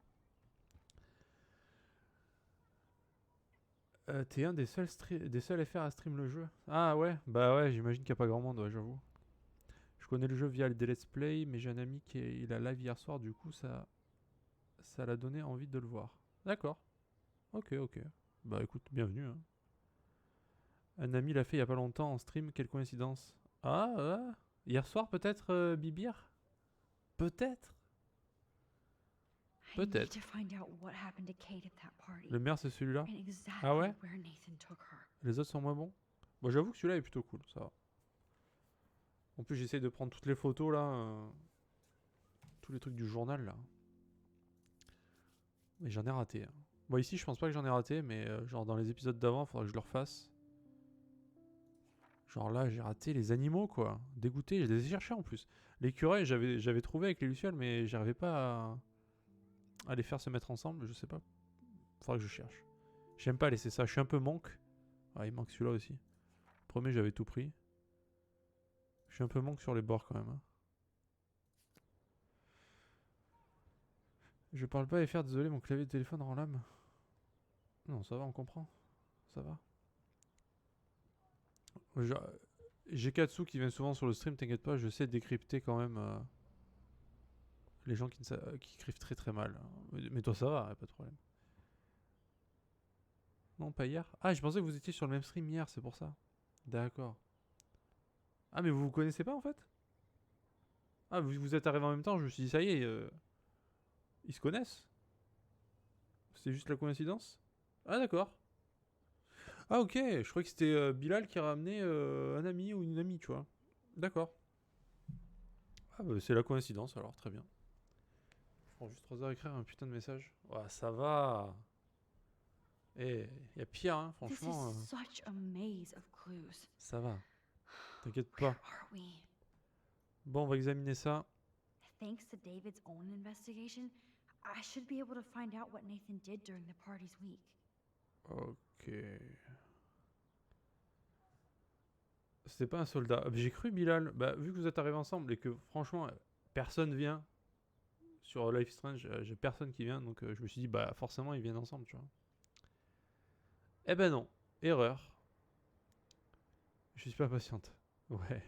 S3: T'es un des seuls FR à stream le jeu. Ah ouais, bah ouais, j'imagine qu'il n'y a pas grand monde, ouais, j'avoue. Je connais le jeu via des let's play, mais j'ai un ami il a live hier soir, du coup ça l'a donné envie de le voir. D'accord. Ok. Bah écoute, bienvenue. Hein. Un ami l'a fait il y a pas longtemps en stream, quelle coïncidence. Hier soir peut-être, Bibir. Peut-être.
S2: I need
S3: Peut-être.
S2: to find out what happened to Kate at that party.
S3: Le maire c'est celui-là.
S2: And exactly
S3: Ah ouais?
S2: where Nathan took her.
S3: Les autres sont moins bons. Bon, j'avoue que celui-là est plutôt cool, ça va. En plus, j'essaye de prendre toutes les photos là. Tous les trucs du journal là. Mais j'en ai raté. Hein. Bon, ici, je pense pas que j'en ai raté, mais genre dans les épisodes d'avant, faudra que je le refasse. Genre là, j'ai raté les animaux quoi. Dégoûté, je les ai cherchés en plus. L'écureuil, j'avais trouvé avec les lucioles, mais j'arrivais pas à les faire se mettre ensemble. Je sais pas. Faudra que je cherche. J'aime pas laisser ça. Je suis un peu manque. Ah, il manque celui-là aussi. Premier, j'avais tout pris. Je suis un peu manque sur les bords quand même. Hein. Je parle pas FR, désolé, mon clavier de téléphone rend l'âme. Non, ça va, on comprend. Ça va. J'ai Katsu qui vient souvent sur le stream, t'inquiète pas, je sais décrypter quand même les gens qui écrivent très très mal. Mais toi ça va, pas de problème. Non, pas hier. Ah, je pensais que vous étiez sur le même stream hier, c'est pour ça. D'accord. Ah, mais vous connaissez pas en fait? Ah, vous êtes arrivés en même temps, je me suis dit ça y est, ils se connaissent? C'est juste la coïncidence? Ah, d'accord. Ah, ok, je croyais que c'était Bilal qui ramenait un ami ou une amie, tu vois. D'accord. Ah, bah c'est la coïncidence alors, très bien. Je prends juste 3 heures à écrire un putain de message. Ouais, ça va. Eh, y a pire, hein,
S2: This
S3: franchement.
S2: is such a maze of clues.
S3: Ça va. T'inquiète
S2: Where
S3: pas.
S2: are we?
S3: Bon, on va examiner ça.
S2: Thanks to David's own investigation, I should be able to find out what Nathan did during the party's week.
S3: Ok. C'était pas un soldat. J'ai cru Bilal. Bah, vu que vous êtes arrivés ensemble et que franchement, personne vient sur Life is Strange, j'ai personne qui vient, donc je me suis dit, bah forcément, ils viennent ensemble, tu vois. Eh ben non. Erreur. Je suis pas patiente. Ouais.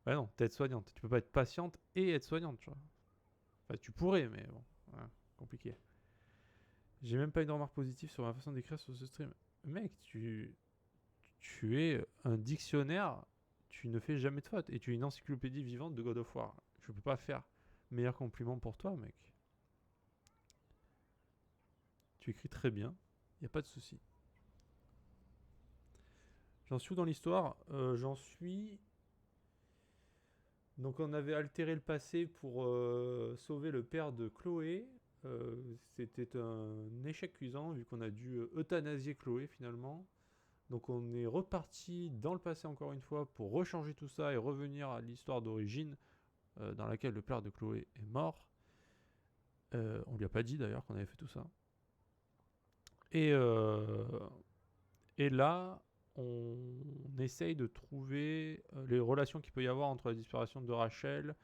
S3: Bah non, t'es aide-soignante. Tu peux pas être patiente et aide-soignante, tu vois. Enfin, tu pourrais, mais bon. Voilà, compliqué. J'ai même pas une remarque positive sur ma façon d'écrire sur ce stream. Mec, tu es un dictionnaire, tu ne fais jamais de faute. Et tu es une encyclopédie vivante de God of War. Je peux pas faire meilleur compliment pour toi, mec. Tu écris très bien, y a pas de souci. J'en suis où dans l'histoire? J'en suis... Donc on avait altéré le passé pour sauver le père de Chloé. C'était un échec cuisant vu qu'on a dû euthanasier Chloé finalement. Donc on est reparti dans le passé encore une fois pour rechanger tout ça et revenir à l'histoire d'origine dans laquelle le père de Chloé est mort. On lui a pas dit d'ailleurs qu'on avait fait tout ça. Et là, on essaye de trouver les relations qu'il peut y avoir entre la disparition de Rachel,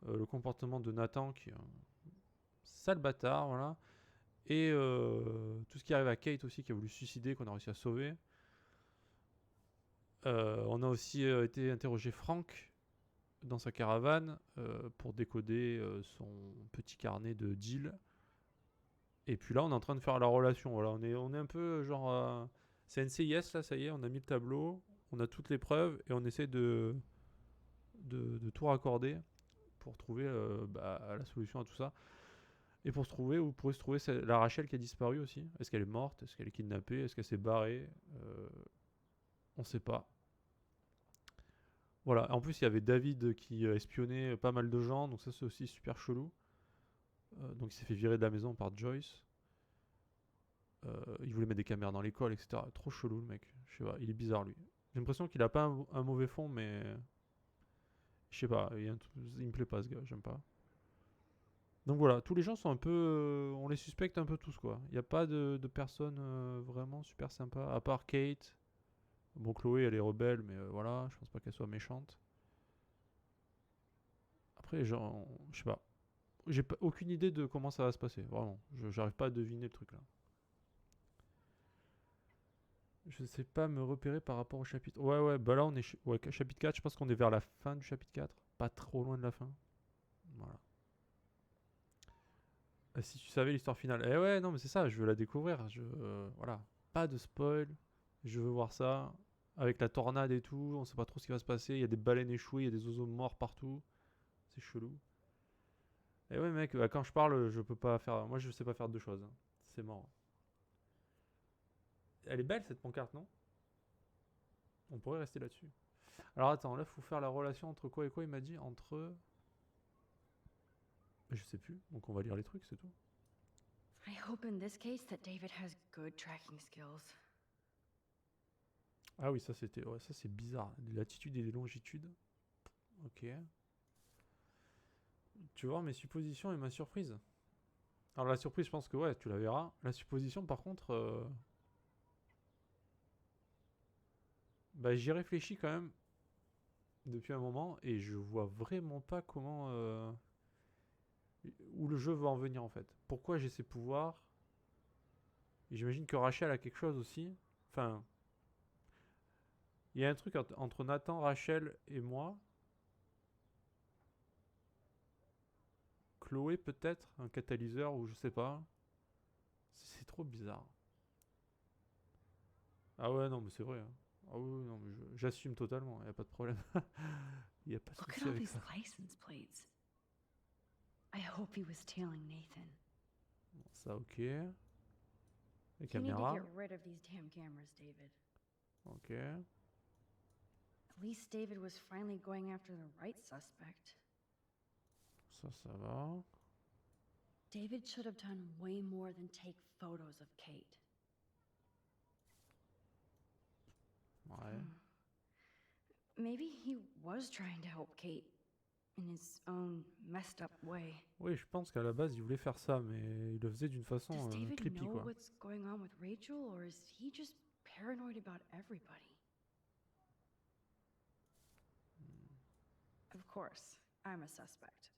S3: le comportement de Nathan qui est un sale bâtard, voilà, et tout ce qui arrive à Kate aussi qui a voulu se suicider, qu'on a réussi à sauver. On a aussi été interroger Frank dans sa caravane pour décoder son petit carnet de deal. Et puis là, on est en train de faire la relation. Voilà, on est un peu genre... c'est NCIS, là, ça y est, on a mis le tableau, on a toutes les preuves, et on essaie de tout raccorder pour trouver la solution à tout ça. Et pour se trouver, où pourrait se trouver la Rachel qui a disparu aussi. Est-ce qu'elle est morte? Est-ce qu'elle est kidnappée? Est-ce qu'elle s'est barrée? On sait pas. Voilà, en plus il y avait David qui espionnait pas mal de gens, donc ça c'est aussi super chelou. Donc il s'est fait virer de la maison par Joyce. Il voulait mettre des caméras dans l'école, etc. Trop chelou le mec. Je sais pas, il est bizarre lui. J'ai l'impression qu'il a pas un mauvais fond, mais je sais pas, il me plaît pas ce gars, j'aime pas. Donc voilà, tous les gens sont un peu... on les suspecte un peu tous quoi. Il n'y a pas de personnes vraiment super sympas, à part Kate, Bon, Chloé, elle est rebelle, mais voilà, je pense pas qu'elle soit méchante. Après, genre, je sais pas. J'ai aucune idée de comment ça va se passer, vraiment. J'arrive pas à deviner le truc là. Je sais pas me repérer par rapport au chapitre. Ouais, ouais, bah là on est ouais, chapitre 4, je pense qu'on est vers la fin du chapitre 4. Pas trop loin de la fin. Voilà. Si tu savais l'histoire finale. Eh ouais, non, mais c'est ça, je veux la découvrir. Voilà. Pas de spoil. Je veux voir ça. Avec la tornade et tout, on sait pas trop ce qui va se passer. Il y a des baleines échouées, il y a des oiseaux morts partout. C'est chelou. Et ouais, mec, bah, quand je parle, je peux pas faire. Moi, je sais pas faire deux choses, hein. C'est mort. Elle est belle cette pancarte, non? On pourrait rester là-dessus. Alors attends, là, faut faire la relation entre quoi et quoi, il m'a dit? Entre. Je sais plus, donc on va lire les trucs, c'est tout.
S2: I hope in this case that David has good tracking skills.
S3: Ah oui, ça c'était. Ouais, ça c'est bizarre. Des latitudes et des longitudes. Ok. Tu vois mes suppositions et ma surprise. Alors la surprise, je pense que ouais, tu la verras. La supposition, par contre. Bah, j'y réfléchis quand même depuis un moment et je vois vraiment pas comment. Où le jeu va en venir en fait. Pourquoi j'ai ces pouvoirs? Et j'imagine que Rachel a quelque chose aussi. Enfin. Il y a un truc entre Nathan, Rachel et moi. Chloé peut-être, un catalyseur ou je sais pas. C'est trop bizarre. Ah ouais, non, mais c'est vrai, hein. Ah oui, non, mais j'assume totalement, y a pas de problème. Y a pas de
S2: Look
S3: souci
S2: at all
S3: avec
S2: these
S3: ça.
S2: license plates. I hope he was tailing Nathan.
S3: Bon, ça, ok. Les
S2: You need to
S3: caméras.
S2: get rid of these damn cameras, David.
S3: Ok.
S2: At least David was finally going after the right suspect.
S3: Ça va.
S2: David should have done way more than take photos of Kate.
S3: Ouais.
S2: Maybe he was trying to help Kate in his own messed up way.
S3: Oui, je pense qu'à la base, il voulait faire ça, mais il le faisait d'une façon
S2: Does David
S3: creepy,
S2: know
S3: quoi.
S2: what's going on with Rachel, or is he just paranoid about everybody? Of course, I'm a suspect.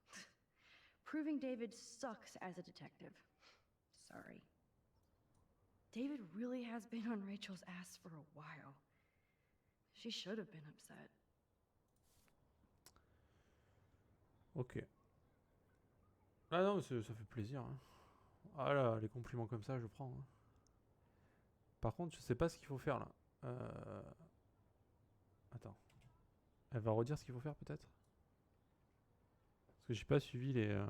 S2: Proving David sucks as a detective. Sorry. David really has been on Rachel's ass for a while. She should have been upset.
S3: Ok. Ah non, mais ça fait plaisir, hein. Ah là, les compliments comme ça, je prends, hein. Par contre, je sais pas ce qu'il faut faire là. Attends. Elle va redire ce qu'il faut faire peut-être? Parce que j'ai pas suivi les.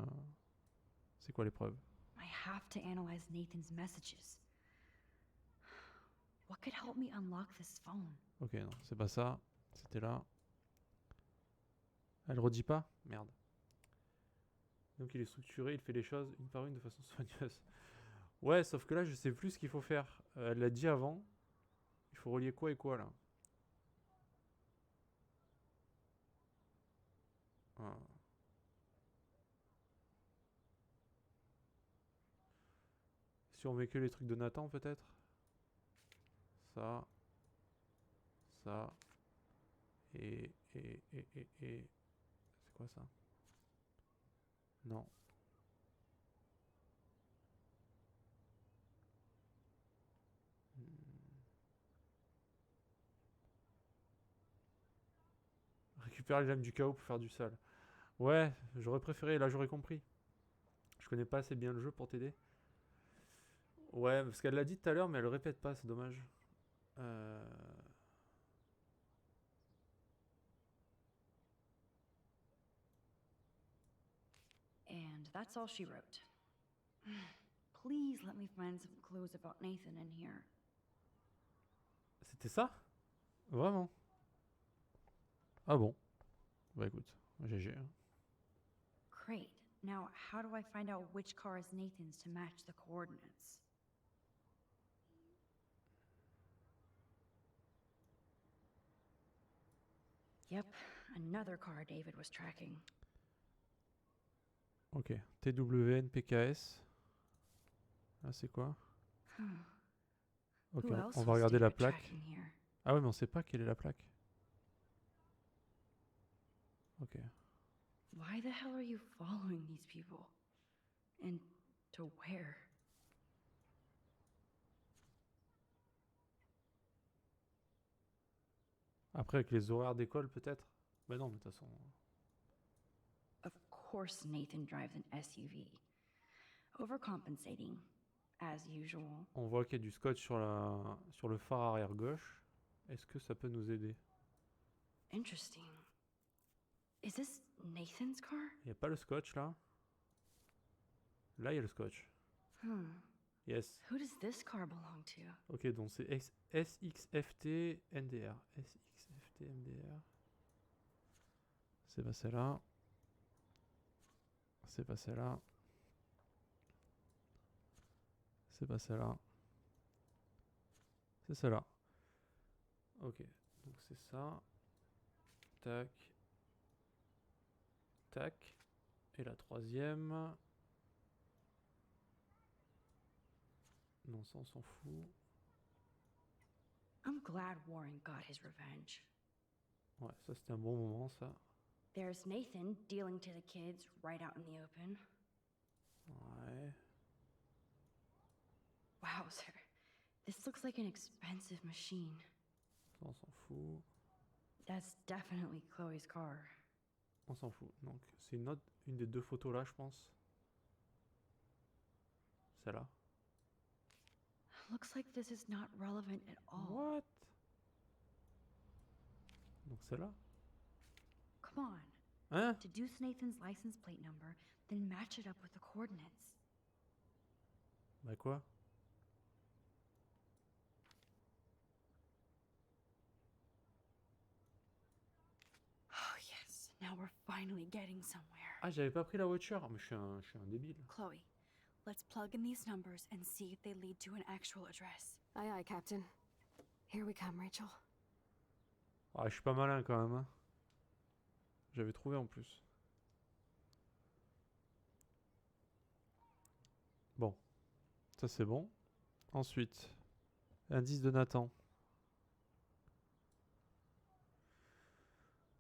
S3: C'est quoi l'épreuve?
S2: I have to analyze Nathan's messages. What could help me unlock this phone?
S3: Ok, non, c'est pas ça. C'était là. Elle redit pas? Merde. Donc il est structuré, il fait les choses une par une de façon soigneuse. Ouais, sauf que là, je sais plus ce qu'il faut faire. Elle l'a dit avant. Il faut relier quoi et quoi là? Ah. Si on met que les trucs de Nathan, peut-être? Ça. Ça. Et. C'est quoi ça? Non. Récupérer les lames du chaos pour faire du sale. Ouais, j'aurais préféré, là j'aurais compris. Je connais pas assez bien le jeu pour t'aider. Ouais, parce qu'elle l'a dit tout à l'heure, mais elle le répète pas, c'est dommage.
S2: And that's all she wrote. Please let me find some clues about Nathan in here.
S3: C'était ça? Vraiment? Ah bon? Bah écoute, GG.
S2: Great. Now, how do I find out which car is Nathan's to match the coordinates? Yep, another car David was tracking.
S3: Ok, TWN, PKS. Là c'est quoi? Ok,
S2: Who else
S3: on va
S2: was
S3: regarder la
S2: David
S3: plaque.
S2: tracking here?
S3: Ah ouais, mais on sait pas quelle est la plaque. Ok.
S2: Why the hell are you following these people? And to where?
S3: Après, avec les horaires d'école, peut-être. Bah non, mais de toute façon.
S2: Of course Nathan drives an SUV. Overcompensating, as usual.
S3: On voit qu'il y a du scotch sur le phare arrière gauche. Est-ce que ça peut nous aider?
S2: Interesting. Is this Nathan's car?
S3: Il n'y a pas le scotch là. Là, il y a le scotch. Yes.
S2: Who does this car belong to?
S3: Ok, donc c'est SXFT NDR. SXFT NDR. C'est pas celle-là. C'est pas celle-là. C'est pas celle-là. C'est celle-là. Ok, donc c'est ça. Tac. Tac. Et la troisième. Non, ça on s'en fout.
S2: I'm glad Warren got his revenge.
S3: Ouais, ça c'était un bon moment ça.
S2: There's Nathan dealing to the kids right out in the open.
S3: Ouais.
S2: Wowzer. This looks like an expensive machine.
S3: Ça on s'en fout.
S2: That's definitely Chloe's car.
S3: On s'en fout. Donc c'est une des deux photos là, je pense. Celle-là.
S2: Looks like this is not relevant at all.
S3: What? Donc celle-là.
S2: Come on.
S3: Hein?
S2: Deduce Nathan's license plate number, then match it up with the coordinates.
S3: Bah quoi?
S2: Oh yes, now we're finally getting somewhere.
S3: Ah, j'avais pas pris la voiture. Mais je suis un débile.
S6: Chloe, let's plug in these numbers and see if they lead to an actual address.
S1: Aye, aye, Captain. Here we come, Rachel.
S3: Ah, je suis pas malin quand même. Hein. J'avais trouvé en plus. Bon. Ça c'est bon. Ensuite. Indice de Nathan.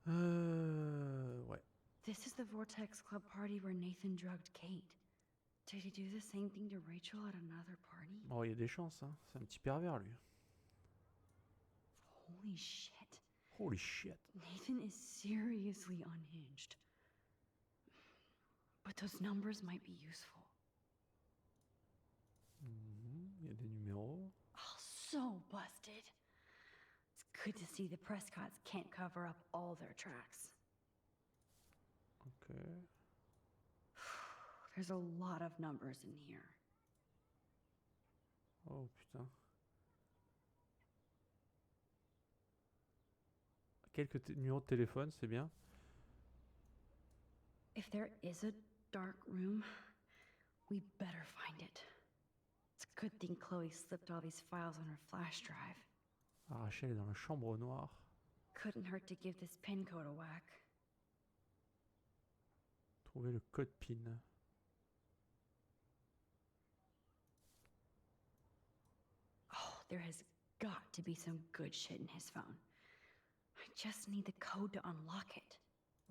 S3: Ouais.
S2: This is the Vortex Club party where Nathan drugged Kate. Did he do the same thing to Rachel at another party?
S3: Oh, il y a des chances, hein. C'est un petit pervers, lui.
S2: Holy shit.
S3: Holy shit.
S2: Nathan is seriously unhinged. But those numbers might be useful.
S3: Il y a des numéros.
S2: Oh, so busted. It's good to see the Prescotts can't cover up all their tracks.
S3: Ok.
S2: There's a lot of numbers in here.
S3: Oh, putain. Quelques numéros de téléphone, c'est bien.
S2: If there is a dark room, we better find it. It's a good thing Chloe slipped all these files on her flash drive.
S3: Ah, Rachel est dans la chambre noire.
S2: Couldn't hurt to give this pin code a whack.
S3: Trouver le code PIN.
S2: Oh, there has got to be some good shit in his phone. I just need the code to unlock it.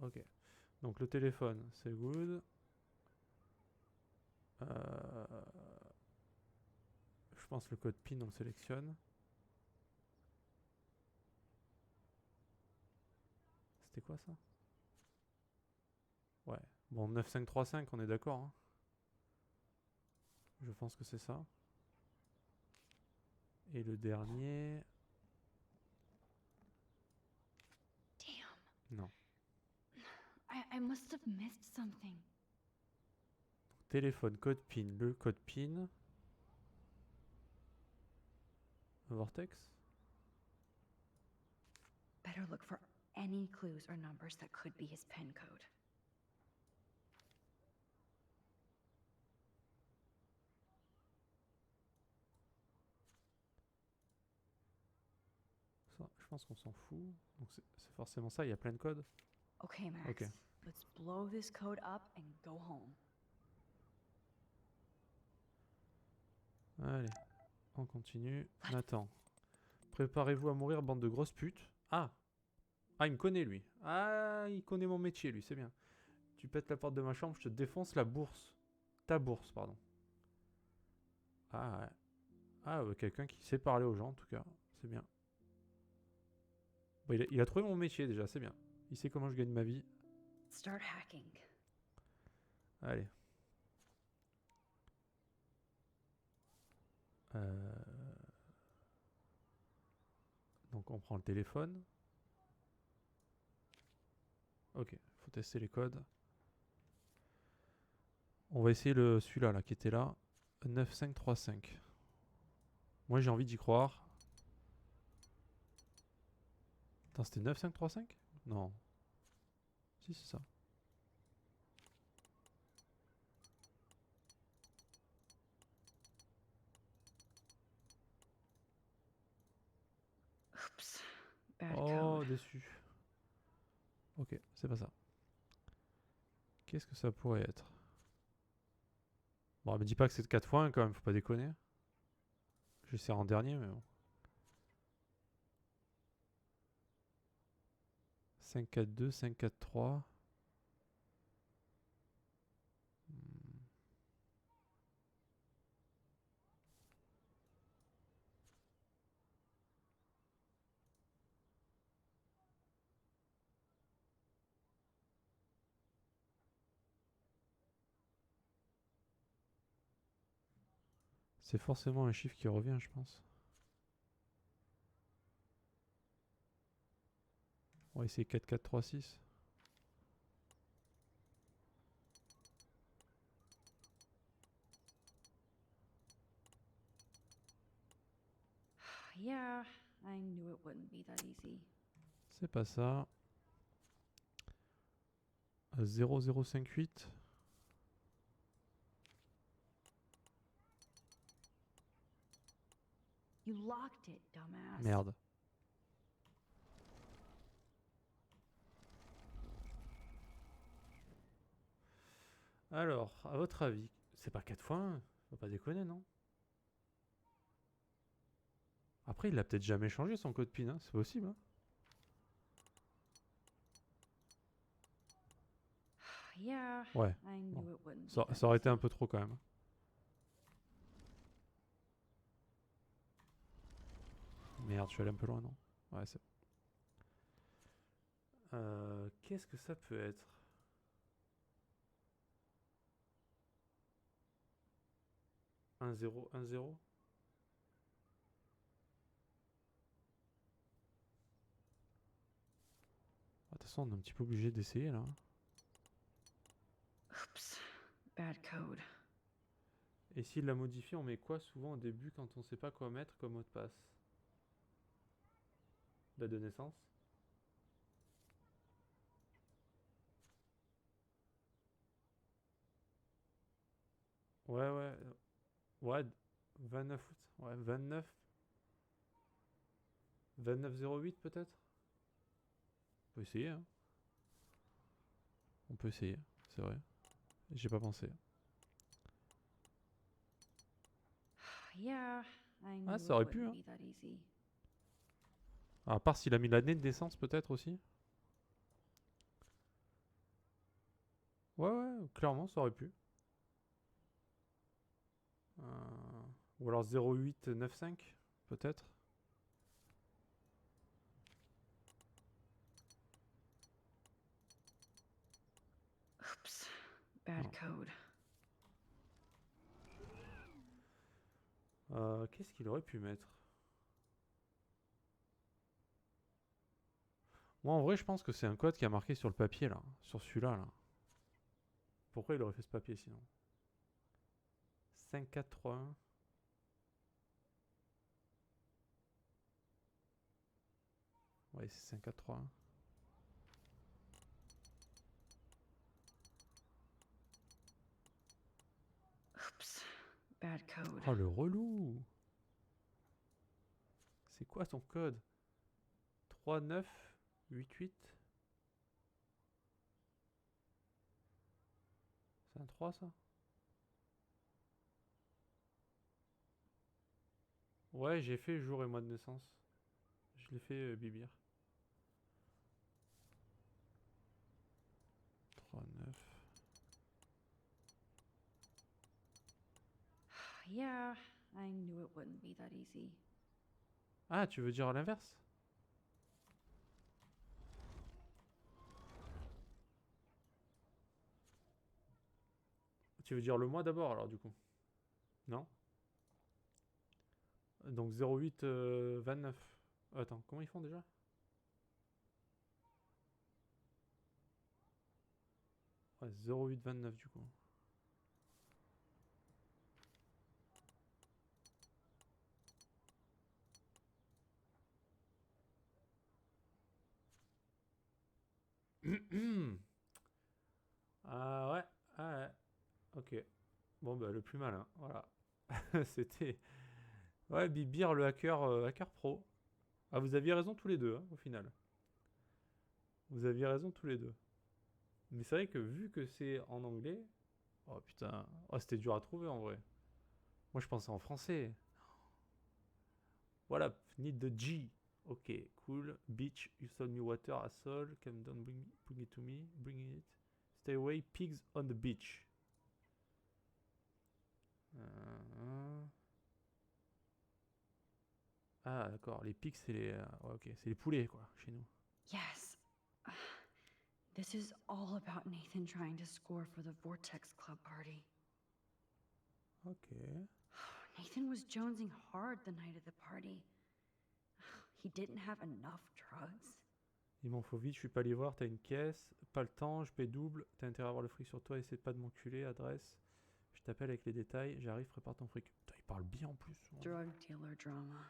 S3: Ok. Donc le téléphone, c'est good. Je pense le code PIN, on le sélectionne. C'était quoi ça? Ouais. Bon, 9535, on est d'accord. Hein, je pense que c'est ça. Et le dernier...
S2: Damn.
S3: Non.
S2: I must have missed something.
S3: Téléphone, code PIN. Le code PIN. Vortex.
S2: Better look for any clues or numbers that could be his pin code.
S3: Ça, je pense qu'on s'en fout. Donc c'est forcément ça, il y a plein de codes.
S2: Okay, Max.
S3: Okay.
S2: Let's blow this code up and go home.
S3: Allez, on continue. Nathan. Préparez-vous à mourir, bande de grosses putes. Ah. Ah, il me connaît, lui. Ah, il connaît mon métier, lui, c'est bien. Tu pètes la porte de ma chambre, je te défonce la bourse. Ta bourse, pardon. Ah, ouais. Ah, quelqu'un qui sait parler aux gens, en tout cas. C'est bien. Bon, il a trouvé mon métier, déjà, c'est bien. Il sait comment je gagne ma vie.
S2: Start hacking.
S3: Allez. Euh, Donc, on prend le téléphone. Ok, faut tester les codes. On va essayer celui-là, là, qui était là. 9535. Moi, j'ai envie d'y croire. Attends, c'était 9535? Non. Si, c'est ça.
S2: Oops. Bad
S3: Oh,
S2: code.
S3: déçu. Ok, c'est pas ça. Qu'est-ce que ça pourrait être? Bon, me dis pas que c'est de 4 fois 1 quand même, faut pas déconner. J'essaie en dernier, mais bon. 542, 543. C'est forcément un chiffre qui revient, je pense. On va essayer 4436.
S2: Yeah, I knew it wouldn't be that easy.
S3: C'est pas ça. 0058.
S2: You locked it, dumbass.
S3: Merde. Alors, à votre avis, c'est pas 4 fois 1? Faut pas déconner, non? Après, il l'a peut-être jamais changé son code PIN, hein, c'est possible. Hein.
S2: Yeah,
S3: Ouais,
S2: I knew
S3: bon.
S2: it wouldn't be
S3: Ça
S2: that
S3: aurait été
S2: easy.
S3: un peu trop quand même. Merde, je suis allé un peu loin, non? Ouais, c'est bon. Qu'est-ce que ça peut être? Un zéro, un zéro. De toute façon, on est un petit peu obligé d'essayer là.
S2: Oops. Bad code.
S3: Et s'il l'a modifié, on met quoi souvent au début quand on sait pas quoi mettre comme mot de passe? Date de naissance? Ouais, ouais. Ouais, 29 août. Ouais, 29. 2908 peut-être? On peut essayer, hein. On peut essayer, c'est vrai. J'ai pas pensé.
S2: Yeah, I knew
S3: Ah,
S2: it
S3: ça aurait pu,
S2: wouldn't
S3: hein.
S2: be that easy.
S3: À part s'il a mis l'année de naissance peut-être aussi. Ouais, ouais, clairement, ça aurait pu. Ou alors 0895 peut-être.
S2: Oops. Bad
S3: Non.
S2: code.
S3: Qu'est-ce qu'il aurait pu mettre? Moi, en vrai, je pense que c'est un code qui a marqué sur le papier, là. Sur celui-là, là. Pourquoi il aurait fait ce papier, sinon? 5431. Ouais, c'est 5431.
S2: Oops. Bad code.
S3: Oh, le relou! C'est quoi ton code? 3988. C'est un 3, ça? Ouais, j'ai fait jour et mois de naissance. l'ai fait, Bibir. 3-9.
S2: Yeah, I knew it wouldn't be that easy.
S3: Ah, tu veux dire à l'inverse? Tu veux dire le mois d'abord alors du coup? Non? Donc 08 29. Attends, comment ils font déjà? Ouais, 08 29 du coup. Ah ouais, ah ouais. Ok. Bon bah le plus malin, voilà. C'était... Ouais, Bibir le hacker, hacker pro. Ah vous aviez raison tous les deux, hein, au final. Vous aviez raison tous les deux. Mais c'est vrai que vu que c'est en anglais... Oh putain, oh, c'était dur à trouver en vrai. Moi je pensais en français. Voilà, need the G. Ok, cool. Beach, you sold me water, asshole. Come down, bring it to me. Bring it. Stay away, pigs on the beach. Ah d'accord, les pigs c'est les... ouais, ok, c'est les poulets quoi, chez nous.
S2: Yes. This is all about Nathan trying to score for the Vortex Club party.
S3: Ok.
S2: Nathan was jonesing hard the night of the party. He didn't have enough drugs.
S3: Il m'en faut vite, je suis pas allé voir, t'as une caisse, pas le temps, je paie double, t'as intérêt à avoir le fric sur toi, essaie pas de m'enculer, adresse. Je t'appelle avec les détails, j'arrive, prépare ton fric. Putain, il parle bien en plus.
S2: Drug dealer drama.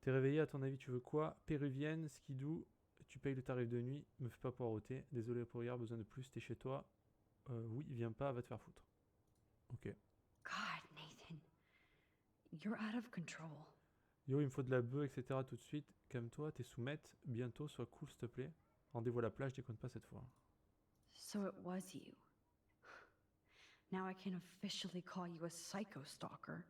S3: T'es réveillé, à ton avis, tu veux quoi? Péruvienne, skidoo, tu payes le tarif de nuit, me fais pas poireauter. Désolé pour hier, besoin de plus, t'es chez toi. Oui, viens pas, va te faire foutre. Ok.
S2: God, Nathan. You're out of control.
S3: Yo, il me faut de la bœuf, etc. tout de suite. Calme-toi, t'es soumette. Bientôt, sois cool, s'il te plaît. Rendez-vous à la plage, déconne pas cette fois.
S2: So it was you. Now I can officially call you a psycho stalker.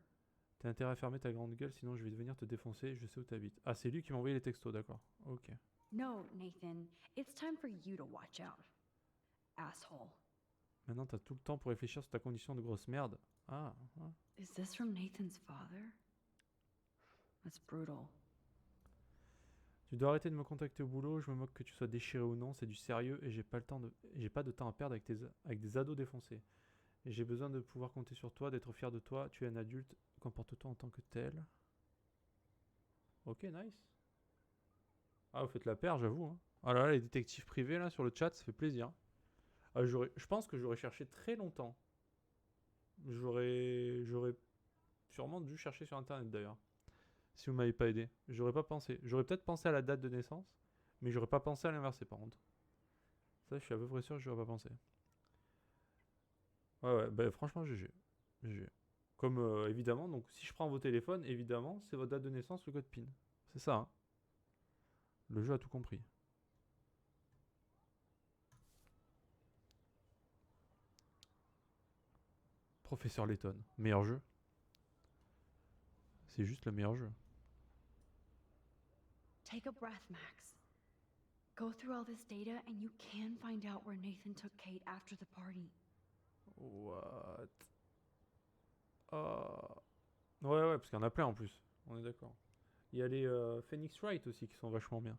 S3: T'as intérêt à fermer ta grande gueule, sinon je vais venir te défoncer, je sais où t'habites. Ah, c'est lui qui m'a envoyé les textos, d'accord. Ok.
S2: No, Nathan. It's time for you to watch out. Asshole.
S3: Maintenant, t'as tout le temps pour réfléchir sur ta condition de grosse merde. Ah, ah.
S2: Is this from Nathan's father? That's brutal.
S3: Tu dois arrêter de me contacter au boulot, je me moque que tu sois déchiré ou non, c'est du sérieux et j'ai pas de temps à perdre avec des ados défoncés. Et j'ai besoin de pouvoir compter sur toi, d'être fier de toi, tu es un adulte, comporte-toi en tant que tel. Ok, nice. Ah, vous faites la paire, j'avoue. Hein. Ah là là, les détectives privés là sur le chat, ça fait plaisir. Ah, je pense que j'aurais cherché très longtemps. J'aurais sûrement dû chercher sur internet d'ailleurs. Si vous m'avez pas aidé. J'aurais pas pensé. J'aurais peut-être pensé à la date de naissance, mais j'aurais pas pensé à l'inverser par contre. Ça, je suis à peu près sûr que j'aurais pas pensé. Ouais, ouais, bah franchement, GG. GG. Comme évidemment, donc si je prends vos téléphones, évidemment, c'est votre date de naissance, le code PIN. C'est ça, hein. Le jeu a tout compris. Professeur Layton, meilleur jeu. C'est juste le meilleur jeu.
S2: Take a breath, Max. Go through all this data and you can find out where Nathan took Kate after the party.
S3: What? Ouais, ouais, parce qu'il y en a plein en plus. On est d'accord. Il y a les Phoenix Wright aussi qui sont vachement bien.